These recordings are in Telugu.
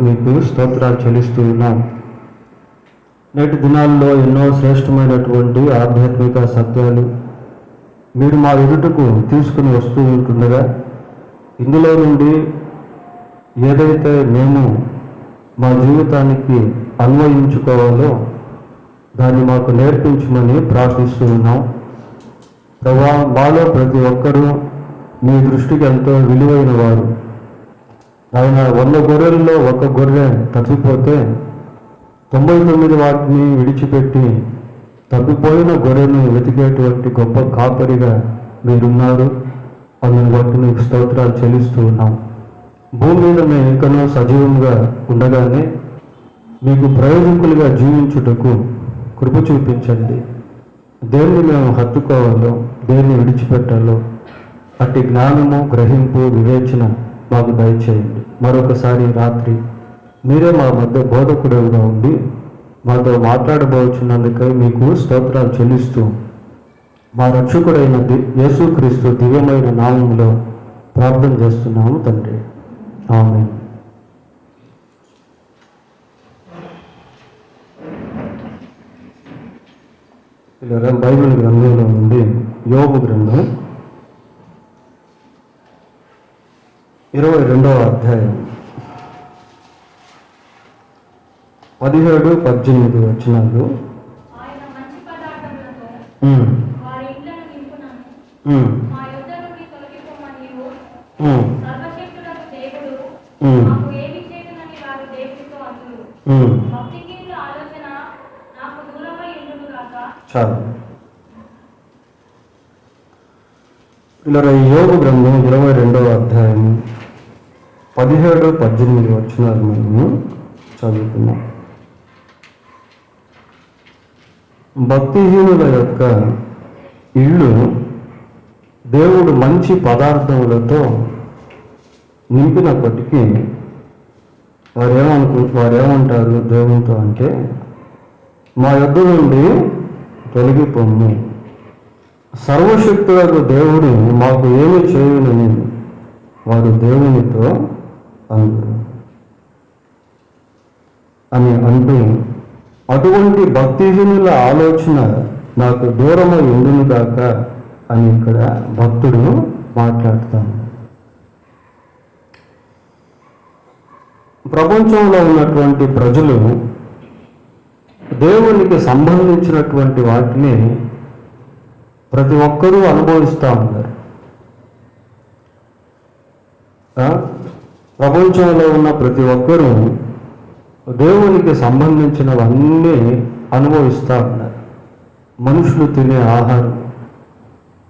మీకు స్తోత్రాలు చెల్లిస్తూ ఉన్నాం. నేటి దినాల్లో ఎన్నో శ్రేష్టమైనటువంటి ఆధ్యాత్మిక సత్యాలు మీరు మా ఎదుటకు తీసుకుని వస్తూ ఉంటుండగా, ఇందులో నుండి ఏదైతే మేము మా జీవితానికి అన్వయించుకోవాలో దాన్ని మాకు నేర్పించమని ప్రార్థిస్తూ ఉన్నాం. ప్రభా, మాలో ప్రతి ఒక్కరూ మీ దృష్టికి ఎంతో విలువైన వారు. ఆయన 100 గొర్రెల్లో ఒక గొర్రె తప్పిపోతే 99 వాటిని విడిచిపెట్టి తప్పిపోయిన గొర్రెను వెతికేటువంటి గొప్ప కాపరిగా మీరున్నారు. అందుని బట్టి మీకు స్తోత్రాలు చెల్లిస్తూ ఉన్నాం. భూమి మీద మేము ఇంకనూ సజీవంగా ఉండగానే మీకు ప్రయోజకులుగా జీవించుటకు కృప చూపించండి. దేన్ని మేము హత్తుకోవాలో, దేన్ని విడిచిపెట్టాలో అట్టి జ్ఞానము, గ్రహింపు, వివేచన మాకు దయచేయండి. మరొకసారి రాత్రి మీరే మా మధ్య బోధకుడుగా ఉండి మాతో మాట్లాడబోచున్నందుకై మీకు స్తోత్రాలు చెల్లిస్తూ మా రక్షకుడైన యేసుక్రీస్తు దివ్యమైన నామములో ప్రార్థన చేస్తున్నాము తండ్రి. ఆమేన్. ఇలా బైబిల్ గ్రంథంలో నుండి యోబు గ్రంథం 22వ అధ్యాయం 17-18 వచనాలు. చాలు. ఇలా యోబు గ్రంథం 22వ అధ్యాయం 17-18 వచనాలు మనము చదువుతున్నాం. భక్తిహీనుల యొక్క ఇళ్ళు దేవుడు మంచి పదార్థములతో నింపినప్పటికీ వారేమంటారు దేవునితో అంటే, మా యొద్ద నుండి తొలగిపోము, సర్వశక్తులకు దేవుడు మాకు ఏమి చేయనని వారు దేవునితో అని అంటూ, అటువంటి భక్తిహీనుల ఆలోచన నాకు దూరమై ఉండును గాక అని ఇక్కడ భక్తుడు మాట్లాడతాను. ప్రపంచంలో ఉన్నటువంటి ప్రజలు దేవునికి సంబంధించినటువంటి వాటిని ప్రతి ఒక్కరూ అనుభవిస్తూ ఉన్నారు. ప్రపంచంలో ఉన్న ప్రతి ఒక్కరూ దేవునికి సంబంధించినవన్నీ అనుభవిస్తూ ఉన్నారు. మనుషులు తినే ఆహారం,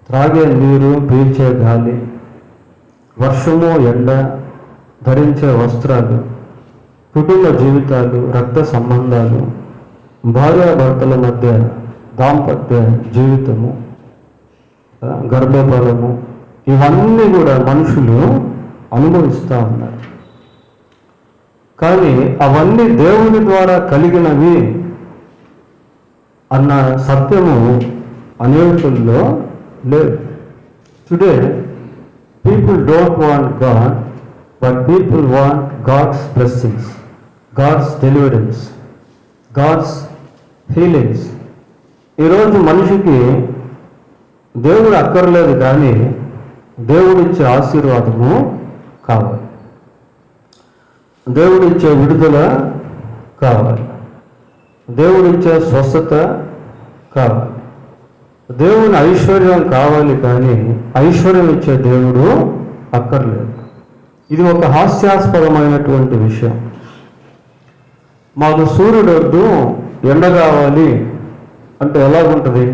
త్రాగే నీరు, పీల్చే గాలి, వర్షము, ఎండ, ధరించే వస్త్రాలు, కుటుంబ జీవితాలు, రక్త సంబంధాలు, భార్యాభర్తల మధ్య దాంపత్య జీవితము, గర్భఫలము, ఇవన్నీ కూడా మనుషులు అనుభవిస్తూ ఉన్నారు. కానీ అవన్నీ దేవుని ద్వారా కలిగినవి అన్న సత్యము అనేకుల్లో లేదు. Today people don't want God, but people want God's blessings, God's deliverance, God's healings. ఈరోజు మనిషికి దేవుడు అక్కర్లేదు, కానీ దేవుడిచ్చే ఆశీర్వాదము కావాలి, దేవుడిచ్చే విడుదల కావాలి, దేవుడిచ్చే స్వస్థత కావాలి, దేవుని ఐశ్వర్యం కావాలి, కానీ ఐశ్వర్యం ఇచ్చే దేవుడు అక్కర్లేదు. ఇది ఒక హాస్యాస్పదమైనటువంటి విషయం. మాకు సూర్యుడు వద్దు, ఎండ కావాలి అంటే ఎలాగుంటుంది?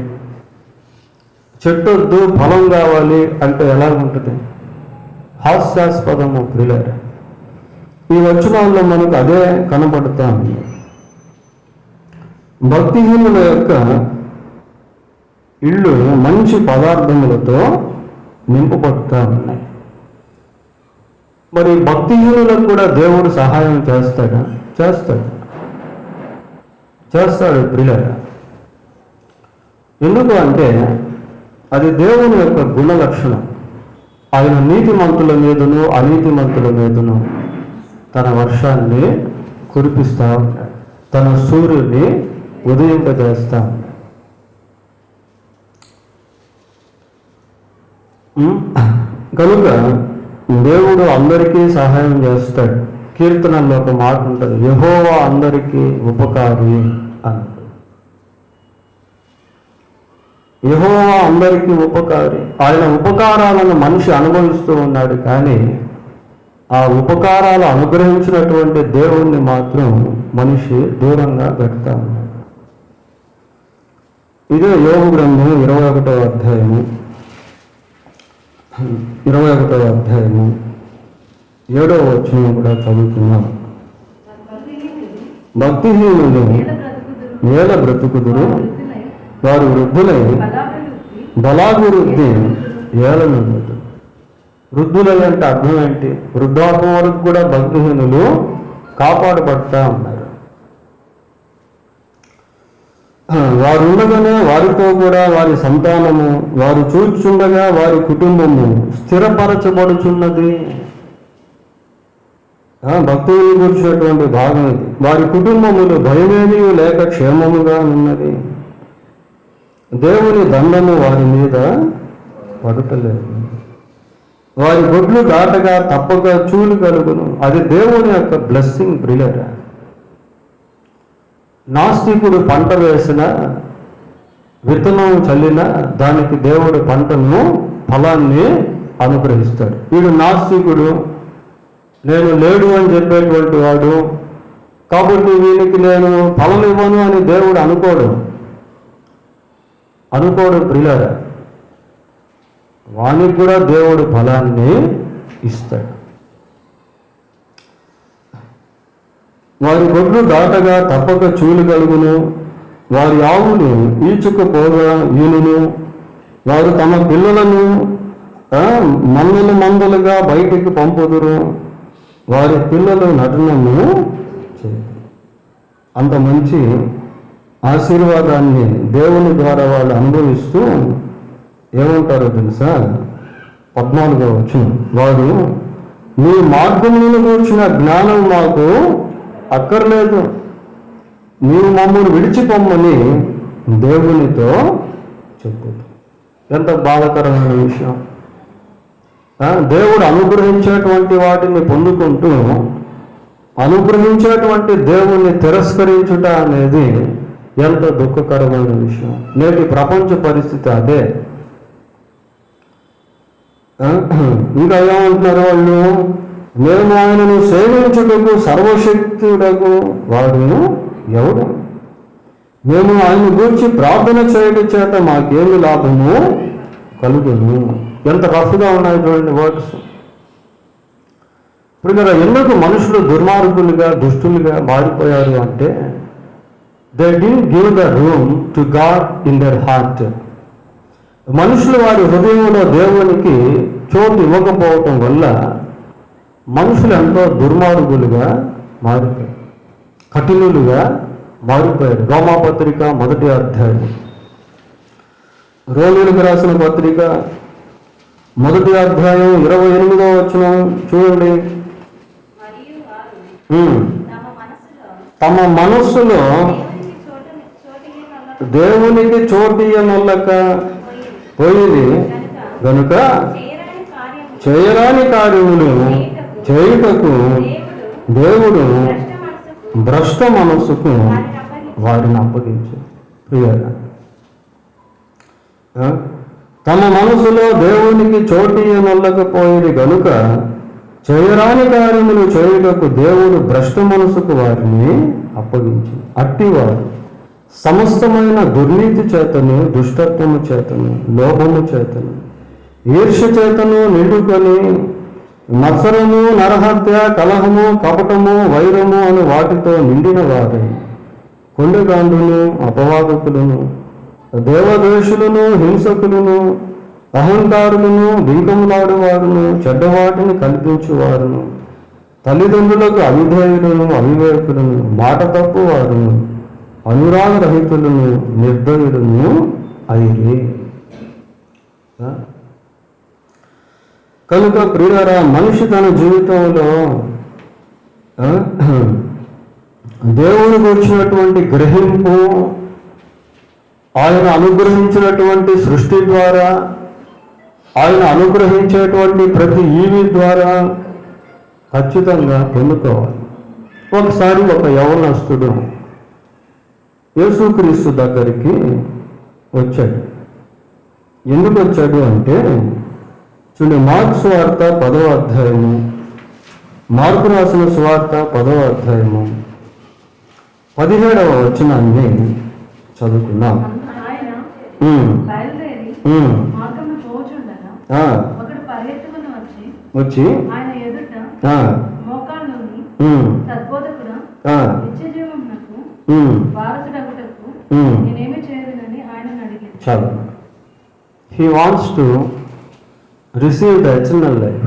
చెట్టు వద్దు, ఫలం కావాలి అంటే ఎలాగుంటుంది? హాస్యాస్పదము ప్రియులారా. ఈ వచనాల్లో మనకు అదే కనబడుతూ ఉంది. భక్తిహీనుల యొక్క ఇళ్ళు మంచి పదార్థములతో నింపబడుతూ ఉన్నాయి. మరి భక్తిహీనులకు కూడా దేవుడు సహాయం చేస్తాడా? చేస్తాడు ప్రియులారా. ఎందుకు అంటే అది దేవుని యొక్క గుణ లక్షణం. ఆయన నీతిమంతుల మీదను అనీతిమంతుల మీదను తన వర్షాన్ని కురిపిస్తూ ఉన్నాడు, తన సూర్యుడిని ఉదయింపజేస్తా ఉన్నాడు. కనుక దేవుడు అందరికీ సహాయం చేస్తాడు. కీర్తనల్లో ఒక మాట ఉంటుంది, యెహోవా అందరికీ ఉపకారి అన్నాడు. యెహోవా అందరికీ ఉపకారి. ఆయన ఉపకారాలను మనిషి అనుభవిస్తూ ఉన్నాడు, కానీ ఆ ఉపకారాలు అనుగ్రహించినటువంటి దేవుణ్ణి మాత్రం మనిషి దూరంగా పెడతా ఉన్నాడు. ఇదే యోబు గ్రంథం 21వ అధ్యాయము 7వ వచనం కూడా చదువుతున్నాం. భక్తిహీనులు నేల బ్రతుకుదురు, వారు వృద్ధులై బలాభివృద్ధి ఏలనుండదు. వృద్ధులై అంటే అర్థం ఏంటి? వృద్ధాపం వరకు కూడా భక్తిహీనులు కాపాడబడతా ఉన్నారు. వారు ఉండగానే వారితో కూడా వారి సంతానము, వారు చూచుండగా వారి కుటుంబము స్థిరపరచబడుచున్నది. భక్తులు కూర్చున్నటువంటి భాగం ఇది. వారి కుటుంబములు భయమేమీ లేక క్షేమముగా ఉన్నది. దేవుని దండము వారి మీద పడతలేదు. వారి గొడ్లు దాటగా తప్పక చూలు కలుగును. అది దేవుని యొక్క బ్లెస్సింగ్ ప్రియులర. నాస్తికుడు పంట వేసిన, విత్తనం చల్లిన దానికి దేవుడు పంటను ఫలాన్ని అనుగ్రహిస్తాడు. వీడు నాస్తికుడు, నేను లేడు అని చెప్పేటువంటి వాడు, కాబట్టి వీనికి నేను ఫలం ఇవ్వను అని దేవుడు అనుకోడు ప్రియులారా. వానికి కూడా దేవుడు ఫలాన్ని ఇస్తాడు. వారి గొడ్లు దాటగా తప్పక చూలు కలుగును. వారి ఆవులు ఈచుకుపోగా ఈనును. వారు తమ పిల్లలను మందలుగా బయటికి పంపుదురు. వారి పిల్లలు నటనను చేయరు. అంత మంచి ఆశీర్వాదాన్ని దేవుని ద్వారా వాళ్ళు అనుభవిస్తూ ఏమంటారో తెలుసా? 14వ వచనం, వారు నీ మార్గములను కూర్చున్న జ్ఞానం మాకు అక్కర్లేదు, నీవు మమ్మల్ని విడిచిపోమ్మని దేవునితో చెప్పు. ఎంత బాధాకరమైన విషయం. దేవుడు అనుగ్రహించేటువంటి వాటిని పొందుకుంటూ అనుగ్రహించేటువంటి దేవుణ్ణి తిరస్కరించుట అనేది ఎంత దుఃఖకరమైన విషయం. నేటి ప్రపంచ పరిస్థితి అదే. ఇంకా ఏమంటున్నారు వాళ్ళు? మేము ఆయనను సేవించుటకు సర్వశక్తుడకు వాడును ఎవడు? మేము ఆయన గురించి ప్రార్థన చేయడం చేత మాకేమి లాభము కలుగును. ఎంత రఫ్గా ఉన్నాయి చూడండి వర్డ్స్. ఇప్పుడు కదా ఎందుకు మనుషులు దుర్మార్గులుగా దుష్టులుగా మారిపోయారు అంటే, they didn't give the room to God in their heart. మనుషులు వారి హృదయంలో దేవునికి చోటు ఇవ్వకపోవటం వల్ల మనుషులు ఎంతో దుర్మార్గులుగా మారిపోయారు, కఠినులుగా మారిపోయారు. రోమాపత్రిక 1వ అధ్యాయం, రోమీయులకు రాసిన పత్రిక 1వ అధ్యాయం 28వ వచనం చూడండి. తమ మనస్సులో దేవునికి చోటియనొల్లక పోయింది గనుక చేయరాని కార్యములు చేయుటకు దేవుడు భ్రష్ట మనస్సుకు వారిని అప్పగించారు. ప్రియులారా, తమ మనసులో దేవునికి చోటియనొల్లకపోయింది గనుక చేయరాని కార్యములు చేయుటకు దేవుడు భ్రష్ట మనసుకు వారిని అప్పగించి, అట్టివారు సమస్తమైన దుర్నీతి చేతను, దుష్టత్వము చేతను, లోభము చేతను, ఈర్ష్య చేతను నిండుకొని మత్సరము, నరహత్య, కలహము, కపటము, వైరము అని వాటితో నిండిన వారై కొండగాండును, అపవాదకులను, దేవద్వేషులను, హింసకులను, అహంకారులను, బింకములాడువారును, చెడ్డవాటిని కల్పించువారును, తల్లిదండ్రులకు అవిధేయులను, అవివేకులను, మాట తప్పువారును, అనురాగరహితులను, నిర్దయులను అయిరి. కనుక ప్రియులారా, మనిషి తన జీవితంలో దేవునికి వచ్చినటువంటి గ్రహింపు, ఆయన అనుగ్రహించినటువంటి సృష్టి ద్వారా, ఆయన అనుగ్రహించేటువంటి ప్రతి ఈవి ద్వారా ఖచ్చితంగా పొందుకోవాలి. ఒకసారి ఒక యవనస్తుడు యేసుక్రీస్తు దగ్గరికి వచ్చాడు. ఎందుకు వచ్చాడు అంటే, చూడండి, మార్కు సువార్త 10వ అధ్యాయము, మార్కు రాసిన సువార్త 10వ అధ్యాయము 17వ వచనాన్ని చదువుకుందాం. వచ్చి చాలు. He wants to receive the eternal life.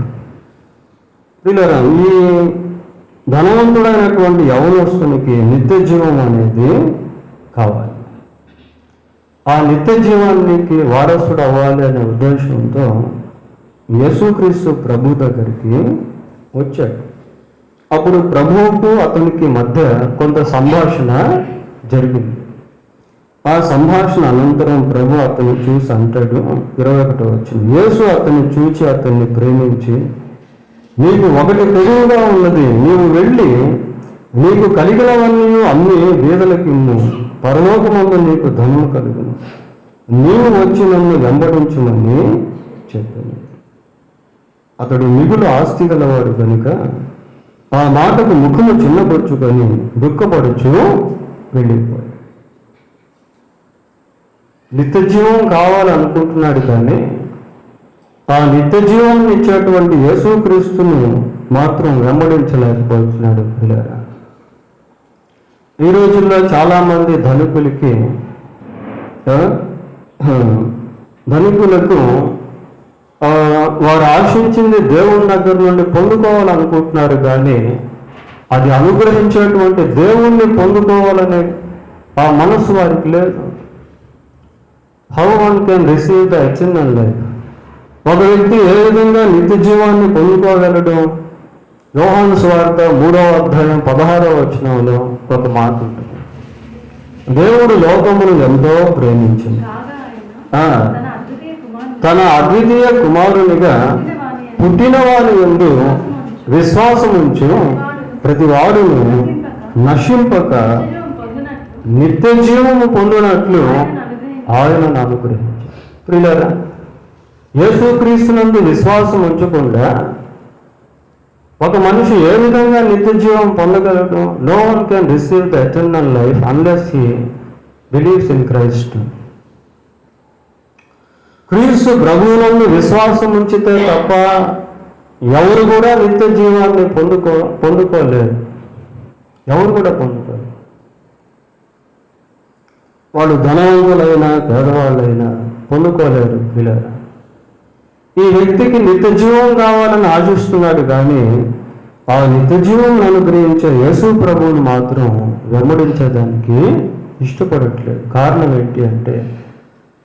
వీళ్ళరా, ఈ ధనవంతుడైనటువంటి యవనస్తునికి నిత్య జీవం అనేది కావాలి. ఆ నిత్య జీవానికి వారసుడు అవ్వాలి అనే ఉద్దేశంతో యేసుక్రీస్తు ప్రభు దగ్గరికి వచ్చాడు. అప్పుడు ప్రభువుకు అతనికి మధ్య కొంత సంభాషణ జరిగింది. ఆ సంభాషణ అనంతరం ప్రభు అతన్ని చూసి అంటాడు, 21వ వచనం, యేసు అతన్ని చూచి అతన్ని ప్రేమించి, నీకు ఒకటి తెలివిగా ఉన్నది, నీవు వెళ్ళి నీకు కలిగినవన్నీ అమ్మి బీదలకు ఇమ్ము, పరలోకమందు నీకు ధనము కలుగును, నీవు వచ్చి నన్ను వెంబడించుమని చెప్పాను. అతడు మిగులు ఆస్తి గలవాడు కనుక ఆ మాటకు ముఖము చిన్నబొచ్చుకొని దుఃఖపడుచు వెళ్ళిపోయాడు. నిత్య జీవం కావాలనుకుంటున్నాడు, కానీ ఆ నిత్య జీవాన్ని ఇచ్చేటువంటి యేసుక్రీస్తును మాత్రం వెంబడించలేకపోతున్నాడు. పిల్లరా, ఈ రోజుల్లో చాలామంది ధనికులకు వారు ఆశించింది దేవుని దగ్గర నుండి పొందుకోవాలనుకుంటున్నారు, కానీ అది అనుగ్రహించేటువంటి దేవుణ్ణి పొందుకోవాలనే ఆ మనసు వారికి లేదు. How one can receive the eternal life? ఒక వ్యక్తి ఏ విధంగా నిత్య జీవాన్ని పొందుకోగలడు? యోహాను సువార్త 3వ అధ్యాయం 16వ వచనంలో ఒక మాట ఉంటుంది, దేవుడు లోకమును ఎంతో ప్రేమించింది, తన అద్వితీయ కుమారునిగా పుట్టిన వారి యందు విశ్వాసముంచు ప్రతి వాడును నశింపక నిత్య జీవము పొందినట్లు ఆయనను అనుగ్రహించారు. ప్రియులారా, యేసుక్రీస్తునందు విశ్వాసం ఉంచకుండా ఒక మనిషి ఏ విధంగా నిత్య జీవం పొందగలడు? No one can receive the eternal life unless he believes in Christ. క్రీస్తు ప్రభువునందు విశ్వాసం ఉంచితే తప్ప ఎవరు కూడా నిత్య జీవాన్ని పొందుకోలేరు. ఎవరు కూడా పొందుకోలేరు. వాళ్ళు ధనవంతులైనా పేదవాళ్ళైనా పొందుకోలేరు. పిల్లరా, ఈ వ్యక్తికి నిత్య జీవం కావాలని ఆశిస్తున్నాడు, కానీ ఆ నిత్య జీవం అనుగ్రహించే యేసు ప్రభువుని మాత్రం వెంబడించడానికి ఇష్టపడట్లేదు. కారణం ఏంటి అంటే,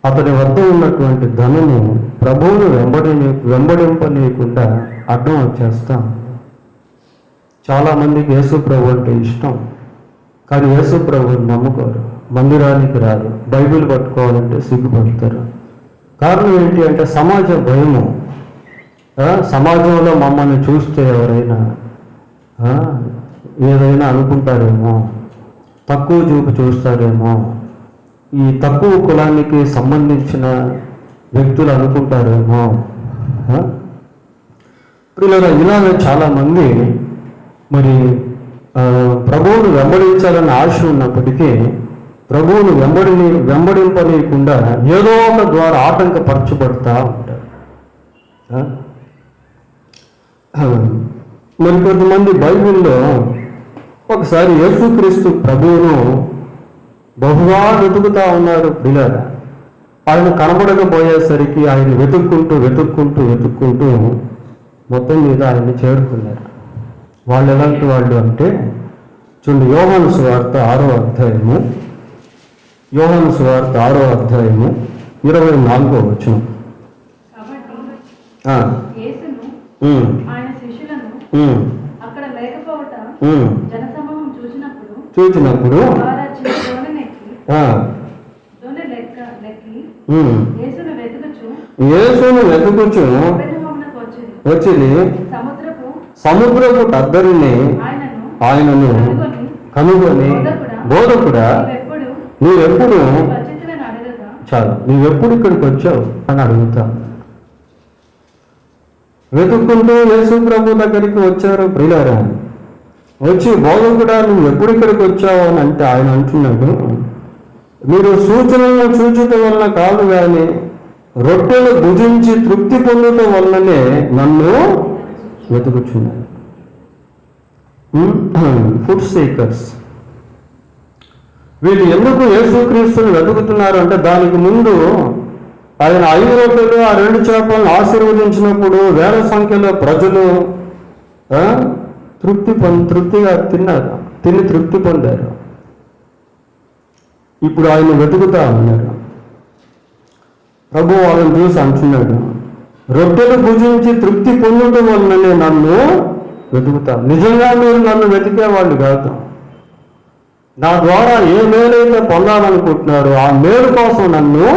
అతని వద్ద ఉన్నటువంటి ధనము ప్రభువును వెంబడింపనీయకుండా అడ్డం వచ్చేస్తాం. చాలామందికి యేసు ప్రభు అంటే ఇష్టం, కానీ యేసు ప్రభువుని నమ్ముకోరు, మందిరానికి రారు, బైబిల్ పట్టుకోవాలంటే సిగ్గుపడతారు. కారణం ఏంటి అంటే సమాజ భయము. సమాజంలో మమ్మల్ని చూస్తే ఎవరైనా ఏదైనా అనుకుంటారేమో, తక్కువ చూపు చూస్తారేమో, ఈ తక్కువ కులానికి సంబంధించిన వ్యక్తులు అనుకుంటారేమో. పిల్లలు ఇలాగే చాలామంది మరి ప్రభువును వెంబడించాలని ఆశ ఉన్నప్పటికీ ప్రభువును వెంబడింపనీయకుండా ఏదో ఒక ద్వారా ఆటంకపరచబడతా ఉంటారు. మరి కొంతమంది బైబిల్లో ఒకసారి యేసుక్రీస్తు ప్రభువును బహుగా వెతుకుతా ఉన్నారు. పిల్లలు ఆయన కనబడకపోయేసరికి ఆయన వెతుక్కుంటూ మొత్తం మీద ఆయన్ని చేరుకున్నారు. వాళ్ళు ఎలాంటి వాళ్ళు అంటే, చూడండి, యోహాను సువార్త 6వ అధ్యాయము 24వ వచనం. అక్కడ లేకపోవట జనసమూహం చూచినప్పుడు యేసును వెతుకుచు వచ్చింది సముద్రపు కద్దరిని ఆయనను కనుగొని, బోధకుడా నీవెప్పుడు చాలు నీవెప్పుడు ఇక్కడికి వచ్చావు అని అడుగుతా. వెతుక్కుంటూ యేసు ప్రభు దగ్గరికి వచ్చారు ప్రియులారా. వచ్చి బోధకుడా నువ్వు ఎప్పుడు ఇక్కడికి వచ్చావు అని అంటే ఆయన అంటున్నాడు, మీరు సూచనలను చూచటం వలన కాదు కానీ రొట్టెలు భుజించి తృప్తి పొందటం వల్లనే నన్ను వెతుకుచున్నాను. Food seekers. వీళ్ళు ఎందుకు యేసుక్రీస్తుని వెతుకుతున్నారు అంటే దానికి ముందు ఆయన 5 రొట్టెలు ఆ 2 చేపలను ఆశీర్వదించినప్పుడు వేల సంఖ్యలో ప్రజలు తృప్తిగా తిని తృప్తి పొందారు. ఇప్పుడు ఆయన వెతుకుతా ఉన్నారు. ప్రభు వాళ్ళని చూసి అంటున్నాడు, రొట్టెలు భుజించి తృప్తి పొందడం వలననే నన్ను వెతుకుతా. నిజంగా మీరు నన్ను వెతికేవాళ్ళు కాదు. నా ద్వారా ఏ మేలైతే పొందాలనుకుంటున్నారో ఆ మేలు కోసం నన్ను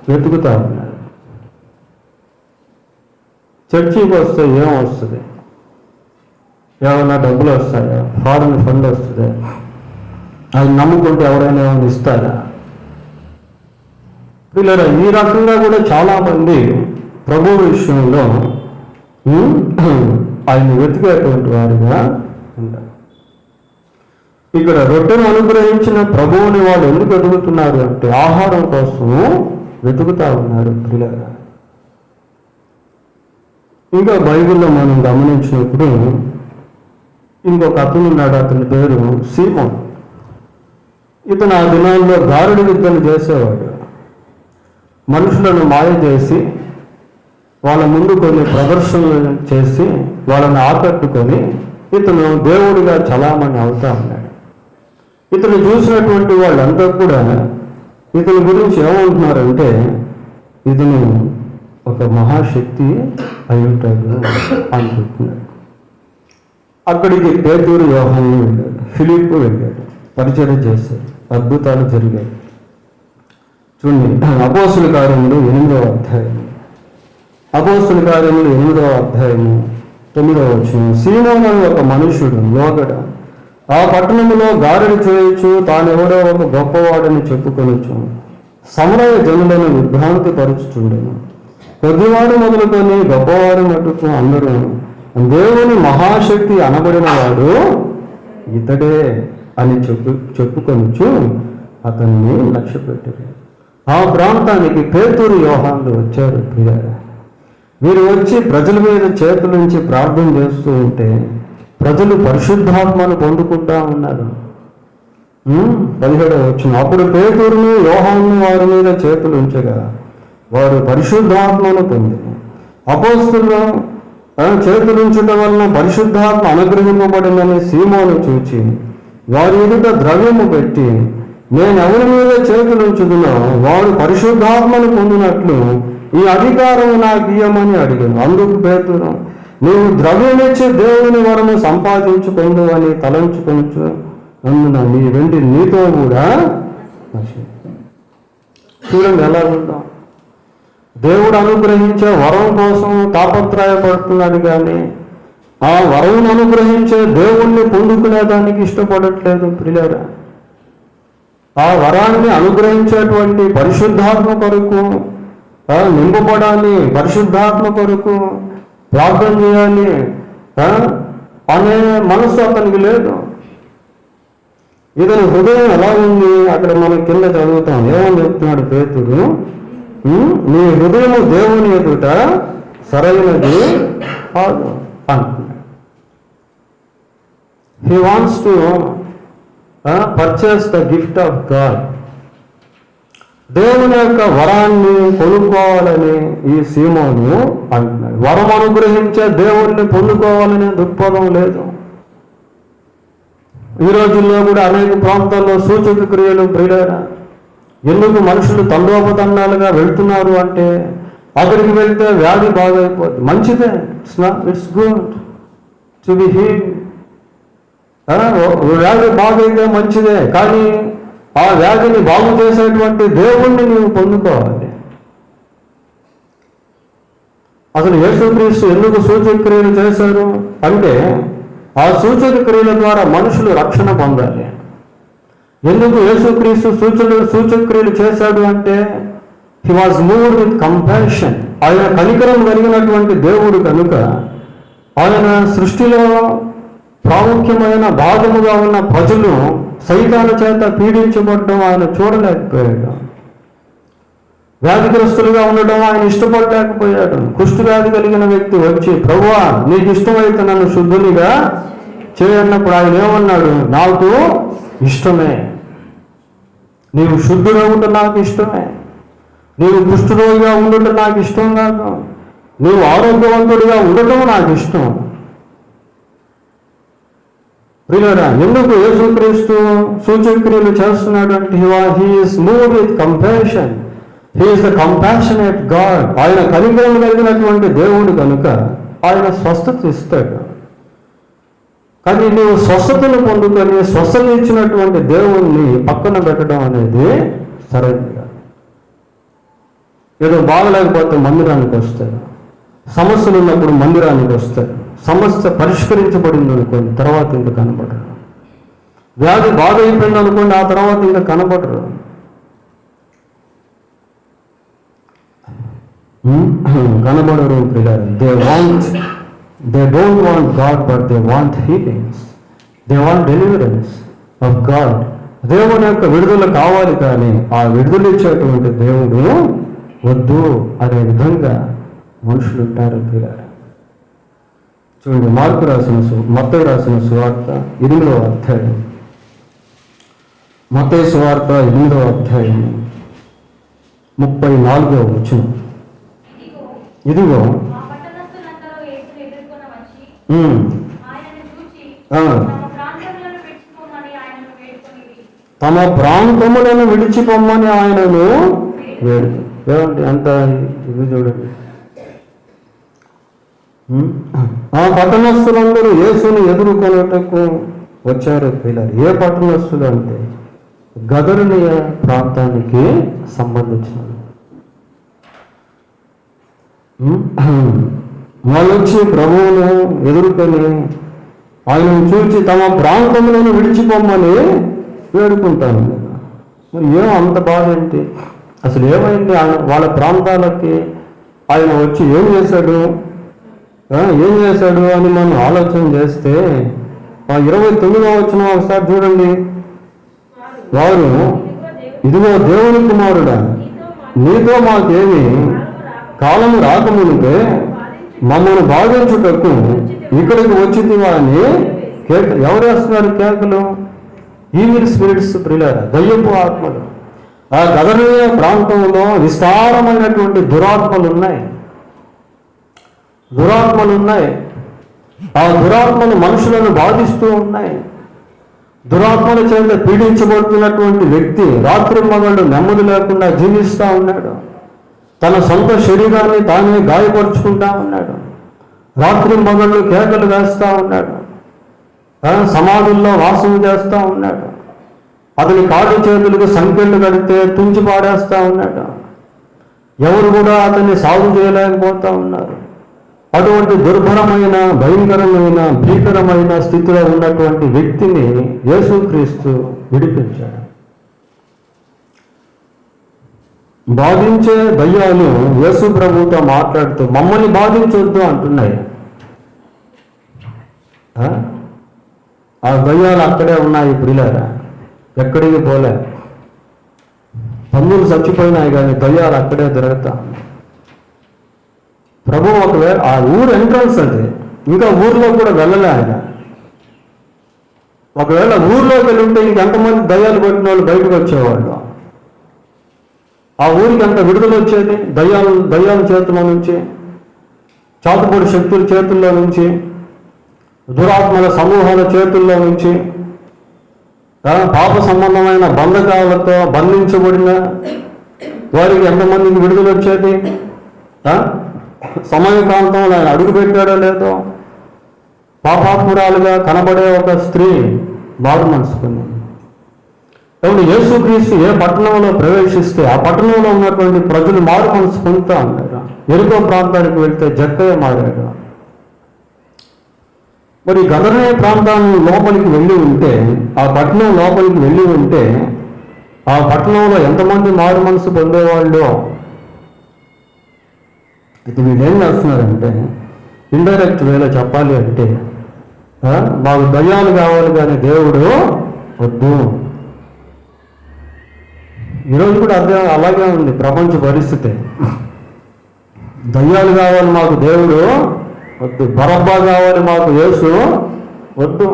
వెతుకుతా ఉన్నారు. చర్చికి వస్తే ఏం వస్తుంది? ఏమైనా డబ్బులు వస్తాయా? ఫారెన్ ఫండ్ వస్తుందా? అది నమ్ముకుంటే ఎవరైనా ఏమైనా ఇస్తారా? పిల్లరా, ఈ రకంగా కూడా చాలామంది ప్రభు విషయంలో ఆయన వెతికేటువంటి వారుగా ఉంటారు. ఇక్కడ రొట్టెను అనుగ్రహించిన ప్రభువుని వాళ్ళు ఎందుకు వెతుకుతున్నారు అంటే ఆహారం కోసము వెతుకుతా ఉన్నారు పిల్లరా. ఇంకా బైబిల్లో మనం గమనించినప్పుడు ఇంకొక అతను ఉన్నాడు, అతని పేరు సీమోన్. ఇతను ఆ దినాల్లో గారుడి విద్యను చేసేవాడు. మనుషులను మాయ చేసి వాళ్ళ ముందు కొన్ని ప్రదర్శనలు చేసి వాళ్ళని ఆకట్టుకొని ఇతను దేవుడిగా చలామణి అవుతా ఉన్నాడు. ఇతను చూసినటువంటి వాళ్ళంతా కూడా ఇతని గురించి ఏమంటున్నారంటే ఇతను ఒక మహాశక్తి అయి ఉంటాడు అనుకుంటున్నాడు. అక్కడికి పేతురు, యోహాను వెళ్ళాడు, ఫిలిప్పు వెళ్ళాడు, పరిచయం చేశాడు, అద్భుతాలు జరిగాయి. చూడండి, అపోస్తుల కార్యములు 8వ అధ్యాయం, అపోస్తుల కార్యములు 8వ అధ్యాయము 9వ వచనం. సీమోను ఒక మనుషుడు లోగడ ఆ పట్టణములో గారెడు చేయొచ్చు తానెవడో ఒక గొప్పవాడని చెప్పుకొనొచ్చు సమరయ జనులను విభ్రాంతి పరుచుచుండెను. కొద్దివాడు మొదలుకొని గొప్పవాడు మటుకు అందరూ దేవుని మహాశక్తి అనబడిన వాడు ఇతడే అని చెప్పుకొనొచ్చు అతన్ని లక్ష్యపెట్టారు. ఆ ప్రాంతానికి పేతురు, యోహానులు వచ్చారు ప్రియారా. వీరు వచ్చి ప్రజల మీద చేతులుంచి ప్రార్థన చేస్తూ ఉంటే ప్రజలు పరిశుద్ధాత్మను పొందుకుంటా ఉన్నారు. 17వ వచనం. అప్పుడు పేతురును, యోహాను వారి మీద చేతులు ఉంచగా వారు పరిశుద్ధాత్మను పొంది అపోస్తలులు చేతులు ఉంచడం వలన పరిశుద్ధాత్మ అనుగ్రహింపబడిందని సీమోను చూచి వారి ఎదుట ద్రవ్యము పెట్టి నేను ఎవరి మీద చేతులు ఉంచుదునో వారు పరిశుద్ధాత్మను పొందినట్లు ఈ అధికారం నాకు ఇయ్యమని అడిగాను. అందుకు పేతురు, నీవు ద్రవ్యమిచ్చి దేవుని వరము సంపాదించుకుందు అని తలంచుకొనొచ్చు అందున నీ వెండి నీతో కూడా చూడండి ఎలా ఉందాం. దేవుడు అనుగ్రహించే వరం కోసం తాపత్రయపడుతున్నాడు కానీ ఆ వరం అనుగ్రహించే దేవుణ్ణి పొందుకునేదానికి ఇష్టపడట్లేదు ప్రియులారా. ఆ వరాన్ని అనుగ్రహించేటువంటి పరిశుద్ధాత్మ కొరకు నింపబడాలి, పరిశుద్ధాత్మ కొరకు ప్రార్థన చేయాలి అనే మనసు అతనికి లేదు. ఇతని హృదయం ఎలా ఉంది అక్కడ మనం కింద చదువుతాం. ఏమని చెప్తున్నాడు పేతురు? నీ హృదయము దేవుని ఎదుట సరైనది కాదు అంటున్నాడు. He wants to purchase the gift of God. దేవుని యొక్క వరాన్ని కొనుక్కోవాలని ఈ సీమోను అంటున్నాడు. వరం అనుగ్రహించే దేవుణ్ణి పొందుకోవాలనే దృక్పథం లేదు. ఈ రోజుల్లో కూడా అనేక ప్రాంతాల్లో సూచక క్రియలు ప్రియులారా. ఎందుకు మనుషులు తండోపతండాలుగా వెళ్తున్నారు అంటే అక్కడికి వెళ్తే వ్యాధి బాగైపోతుంది. మంచిదే, it's good to be healed. వ్యాధి బాగైతే మంచిదే, కానీ ఆ వ్యాధిని బాగు చేసేటువంటి దేవుణ్ణి నీవు పొందుకోవాలి. అసలు యేసుక్రీస్తు ఎందుకు సూచక క్రియలు చేశారు అంటే ఆ సూచక క్రియల ద్వారా మనుషులు రక్షణ పొందాలి. ఎందుకు యేసుక్రీస్తు సూచక క్రియలు చేశాడు అంటే he was moved with compassion. ఆయన కనికరం కలిగినటువంటి దేవుడు కనుక ఆయన సృష్టిలో ప్రాముఖ్యమైన భాగముగా ఉన్న ప్రజలు సైతాను చేత పీడించబడడం ఆయన చూడలేకపోయాడు. వ్యాధిగ్రస్తులుగా ఉండడం ఆయన ఇష్టపడలేకపోయాడు. కుష్ఠవ్యాధి కలిగిన వ్యక్తి వచ్చి, ప్రభువా నీకు ఇష్టమైతే నన్ను శుద్ధునిగా చేయన్నప్పుడు ఆయన ఏమన్నాడు? నాకు ఇష్టమే, నీవు శుద్ధుడవుట నాకు ఇష్టమే, నీవు కుష్ఠరోగిగా ఉండటం నాకు ఇష్టం కాదు, నీవు ఆరోగ్యవంతుడిగా ఉండటం నాకు ఇష్టం. ప్రియులారా, ఎందుకు యేసుక్రీస్తు సూచక్రియలు చేస్తున్నాడు అంటే he is moved with compassion. He is the compassionate God. ఆయన కనికరం కలిగినటువంటి దేవుడు కనుక ఆయన స్వస్థత ఇస్తాడు. కానీ నీవు స్వస్థతను పొందుకొని స్వస్థత ఇచ్చినటువంటి దేవుణ్ణి పక్కన పెట్టడం అనేది సరైనది కాదు. ఏదో బాగలేకపోతే మందిరానికి వస్తాడు, సమస్యలు ఉన్నప్పుడు మందిరానికి వస్తాడు, సమస్య పరిష్కరించబడింది అనుకోండి తర్వాత ఇంకా కనపడరు. వ్యాధి బాగా అయిపోయింది అనుకోండి ఆ తర్వాత ఇంకా కనపడరు. కనబడరు. They don't want God but they want healings. They want deliverance of God. దేవుని యొక్క విడుదల కావాలి, కానీ ఆ విడుదల ఇచ్చేటువంటి దేవుడు వద్దు అనే విధంగా మనుషులు ఉంటారు. పిల్లలు చూడండి, మత్తయి రాసిన సువార్త 8వ అధ్యాయం. మత్తయి సువార్త 8వ అధ్యాయం 34వ వచనం. ఇదిగో తమ ప్రాంతములను విడిచిపోమ్మని ఆయనను వేడు. ఏమంటే అంత ఇది చూడండి. ఆ పట్టణస్థులందరూ యేసుని ఎదుర్కొనుటకు వచ్చారు. పిల్లలు ఏ పట్టణస్థులు అంటే గదరునియ ప్రాంతానికి సంబంధించిన వాళ్ళు వచ్చి ప్రభువును ఎదుర్కొని ఆయనను చూచి తమ ప్రాంతంలోనే విడిచిపోమ్మని వేడుకుంటాను. మరి ఏం అంత బాధ ఏంటి? అసలు ఏమైంది? వాళ్ళ ప్రాంతాలకి ఆయన వచ్చి ఏం చేశాడు అని మనం ఆలోచన చేస్తే 29వ వచనం ఒకసారి చూడండి. వారు, ఇదిగో దేవుని కుమారుడా, నీతో మాకేమి కాలము రాకమునిపే మమ్మల్ని బాధించుటకు ఇక్కడికి వచ్చితివా అని ఎవరు వేస్తున్నారు కేకలు? Evil spirits. ప్రియులారా, దయ్యపు ఆత్మలు. ఆ గదరీయ ప్రాంతంలో విస్తారమైనటువంటి దురాత్మలు ఉన్నాయి. ఆ దురాత్మలు మనుషులను బాధిస్తూ ఉన్నాయి. దురాత్మల చేత పీడించబడుతున్నటువంటి వ్యక్తి రాత్రి మగళ్ళు నెమ్మది లేకుండా జీవిస్తూ ఉన్నాడు. తన సొంత శరీరాన్ని తానే గాయపరుచుకుంటా ఉన్నాడు. రాత్రి మగళ్ళు కేకలు వేస్తూ ఉన్నాడు. సమాధుల్లో వాసం చేస్తూ ఉన్నాడు. అతని కాళ్ళు చేతులకు సంకెళ్ళు కడితే తుంచి పాడేస్తూ ఉన్నాడు. ఎవరు కూడా అతన్ని సాగు చేయలేకపోతూ ఉన్నారు. అటువంటి దుర్భరమైన, భయంకరమైన, భీకరమైన స్థితిలో ఉన్నటువంటి వ్యక్తిని యేసుక్రీస్తు విడిపించాడు. బాధించే దయ్యాలు యేసు ప్రభువుతో మాట్లాడుతూ మమ్మల్ని బాధించొద్దు అంటున్నాయి. ఆ దయ్యాలు అక్కడే ఉన్నాయి. ప్రియులారా, ఎక్కడికి పోలే. పందులు చచ్చిపోయినాయి కానీ దయ్యాలు అక్కడే తిరుగుతా. ప్రభు ఒకవేళ ఆ ఊరు ఎంట్రన్స్ అది, ఇంకా ఊర్లో కూడా వెళ్ళలే ఆయన. ఒకవేళ ఊర్లోకి వెళ్ళి ఉంటే ఇంకెంతమంది దయ్యాలు పట్టిన వాళ్ళు బయటకు వచ్చేవాళ్ళు. ఆ ఊరికి అంత విడుదల వచ్చేది దయ్యాల చేతుల్లో నుంచి, చాతుపొడి శక్తుల చేతుల్లో నుంచి, దురాత్మల సమూహాల చేతుల్లో నుంచి, పాప సంబంధమైన బంధకాలతో బంధించబడిన వారికి ఎంతమందికి విడుదల వచ్చేది. సమయ ప్రాంతంలో ఆయన అడుగు పెట్టాడో లేదో, పాపాత్మురాలుగా కనబడే ఒక స్త్రీ మారు మనసు పొందింది. కాబట్టి యేసుక్రీస్తు ఏ పట్టణంలో ప్రవేశిస్తే ఆ పట్టణంలో ఉన్నటువంటి ప్రజలు మారు మనసు పొందుతూ ఉన్నారు. ఎరుకో ప్రాంతానికి వెళ్తే జక్కయ్య మారాడు. మరి గదరేయ ప్రాంతాన్ని లోపలికి వెళ్ళి ఉంటే, ఆ పట్టణం లోపలికి వెళ్ళి ఉంటే ఆ పట్టణంలో ఎంతమంది మారు మనసు పొందేవాళ్ళు. ఇది వీళ్ళు ఏం చేస్తున్నారంటే, ఇండైరెక్ట్ వేలో చెప్పాలి అంటే, మాకు దయ్యాలు కావాలి కానీ దేవుడు వద్దు. ఈరోజు కూడా అదే అలాగే ఉంది ప్రపంచ పరిస్థితి. దయ్యాలు కావాలి మాకు దేవుడు వద్దు, బరబ్బా కావాలి మాకు యేసు వద్దు,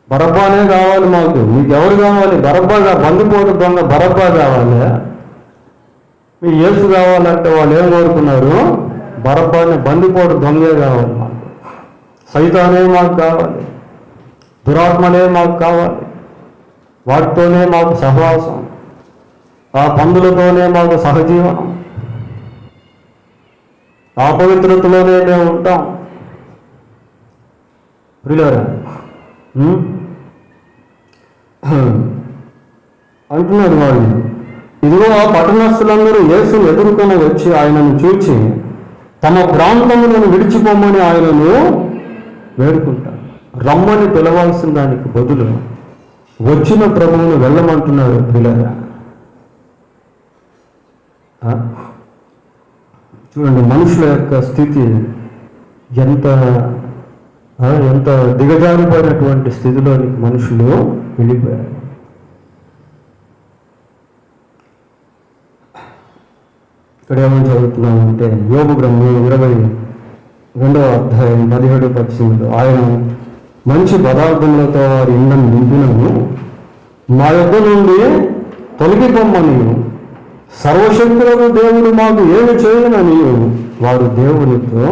బరబ్బానే కావాలి మాకు. మీకు ఎవరు కావాలి? బరబ్బాగా బందిపోటు దొంగ బరబ్బా కావాలి. మీకు యేసు కావాలంటే వాళ్ళు ఏం కోరుకున్నారు? బరబ్బానే బందిపోటు దొంగే కావాలి మాకు. సైతానే మాకు కావాలి, దురాత్మలే మాకు కావాలి, వాటితోనే మాకు సహవాసం, ఆ పందులతోనే మాకు సహజీవనం, ఆ పవిత్రతలోనే మేము ఉంటాం. ప్రియులారా, అంటున్నారు వాళ్ళు. ఇదిగో ఆ పట్టణస్థులందరూ యేసును ఎదుర్కొని వచ్చి ఆయనను చూచి తమ ప్రాంతములను విడిచిపోమని ఆయనను వేడుకుంటారు. రమ్మని పిలవాల్సిన దానికి బదులు వచ్చిన ప్రభువును వెళ్ళమంటున్నారు. ప్రియులారా, చూడండి మనుషుల యొక్క స్థితి ఎంత ఎంత దిగజారిపోయినటువంటి స్థితిలోనికి మనుషులు వెళ్ళిపోయారు. ఇక్కడ ఏమని చదువుతున్నామంటే, యోబు గ్రంథం 22వ అధ్యాయం 17-18 ఆయన మంచి పదార్థములతో వారి ఇండ్లను నింపినను మా యొద్ద నుండి తొలగిపోమ్మని, సర్వశక్తులకు దేవుడు మాకు ఏమి చేయనని వారు దేవునితో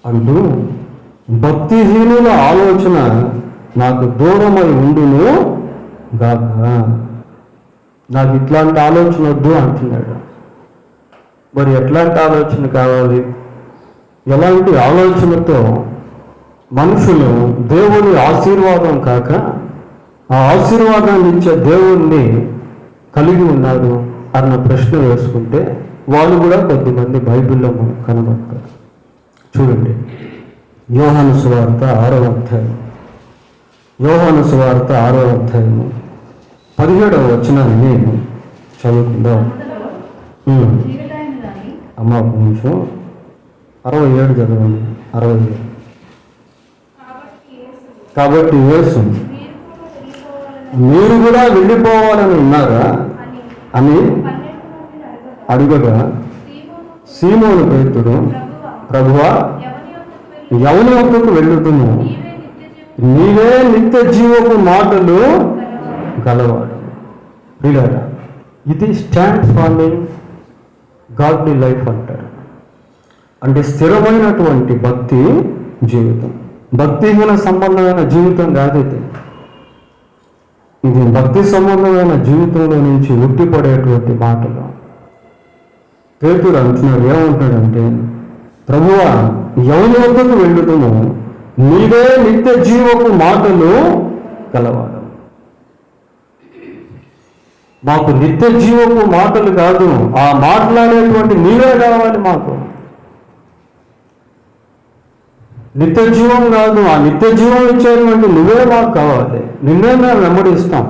అంటూ భక్తిహీనుల ఆలోచన నాకు దూరమై ఉండును గాక. నాకు ఇట్లాంటి ఆలోచన వద్దు అంటున్నాడు. మరి ఎట్లాంటి ఆలోచన కావాలి? ఎలాంటి ఆలోచనతో మనుషులు దేవుని ఆశీర్వాదం కాక ఆ ఆశీర్వాదాన్ని ఇచ్చే దేవుణ్ణి కలిగి ఉన్నారు అన్న ప్రశ్న వేసుకుంటే వాళ్ళు కూడా కొద్దిమంది బైబిల్లో మనకు కనబడతారు. చూడండి, యోహాను సువార్త 6వ అధ్యాయం, యోహాను సువార్త 6వ అధ్యాయము 17వ వచనాన్ని చదువుకుందాం. అమ్మ ఒక నిమిషం, 67 చదవండి. 67. కాబట్టి యేసు మీరు కూడా వెళ్ళిపోవాలని ఉన్నారా అని అడుగగా సీమోను పేతురు, ప్రభువా ఎవని వద్దకు వెళ్ళుదును? నీవే నిత్య జీవపు మాటలు గలవాడు. ప్రియులారా, ఇది స్టాండ్ ఫార్మింగ్ గాడ్లీ లైఫ్ అంటారు. అంటే స్థిరమైనటువంటి భక్తి జీవితం. భక్తిహీన సంబంధమైన జీవితం కాదు ఇది. ఇది భక్తి సంబంధమైన జీవితంలో నుంచి ఉట్టిపడేటువంటి మాటలు. పేతురు అంటున్నాడు, ఏమంటాడంటే, ప్రభువా ఎవరి వద్దకు వెళ్ళుదును? నీవే నిత్య జీవపు మాటలు గలవాడు. మాకు నిత్య జీవపు మాటలు కాదు, ఆ మాట్లాడేటువంటి నీవే కావాలి. మాకు నిత్య జీవం కాదు, ఆ నిత్య జీవం ఇచ్చేటువంటి నువ్వే మాకు కావాలి. నిన్నే మేము వెంబడిస్తాం.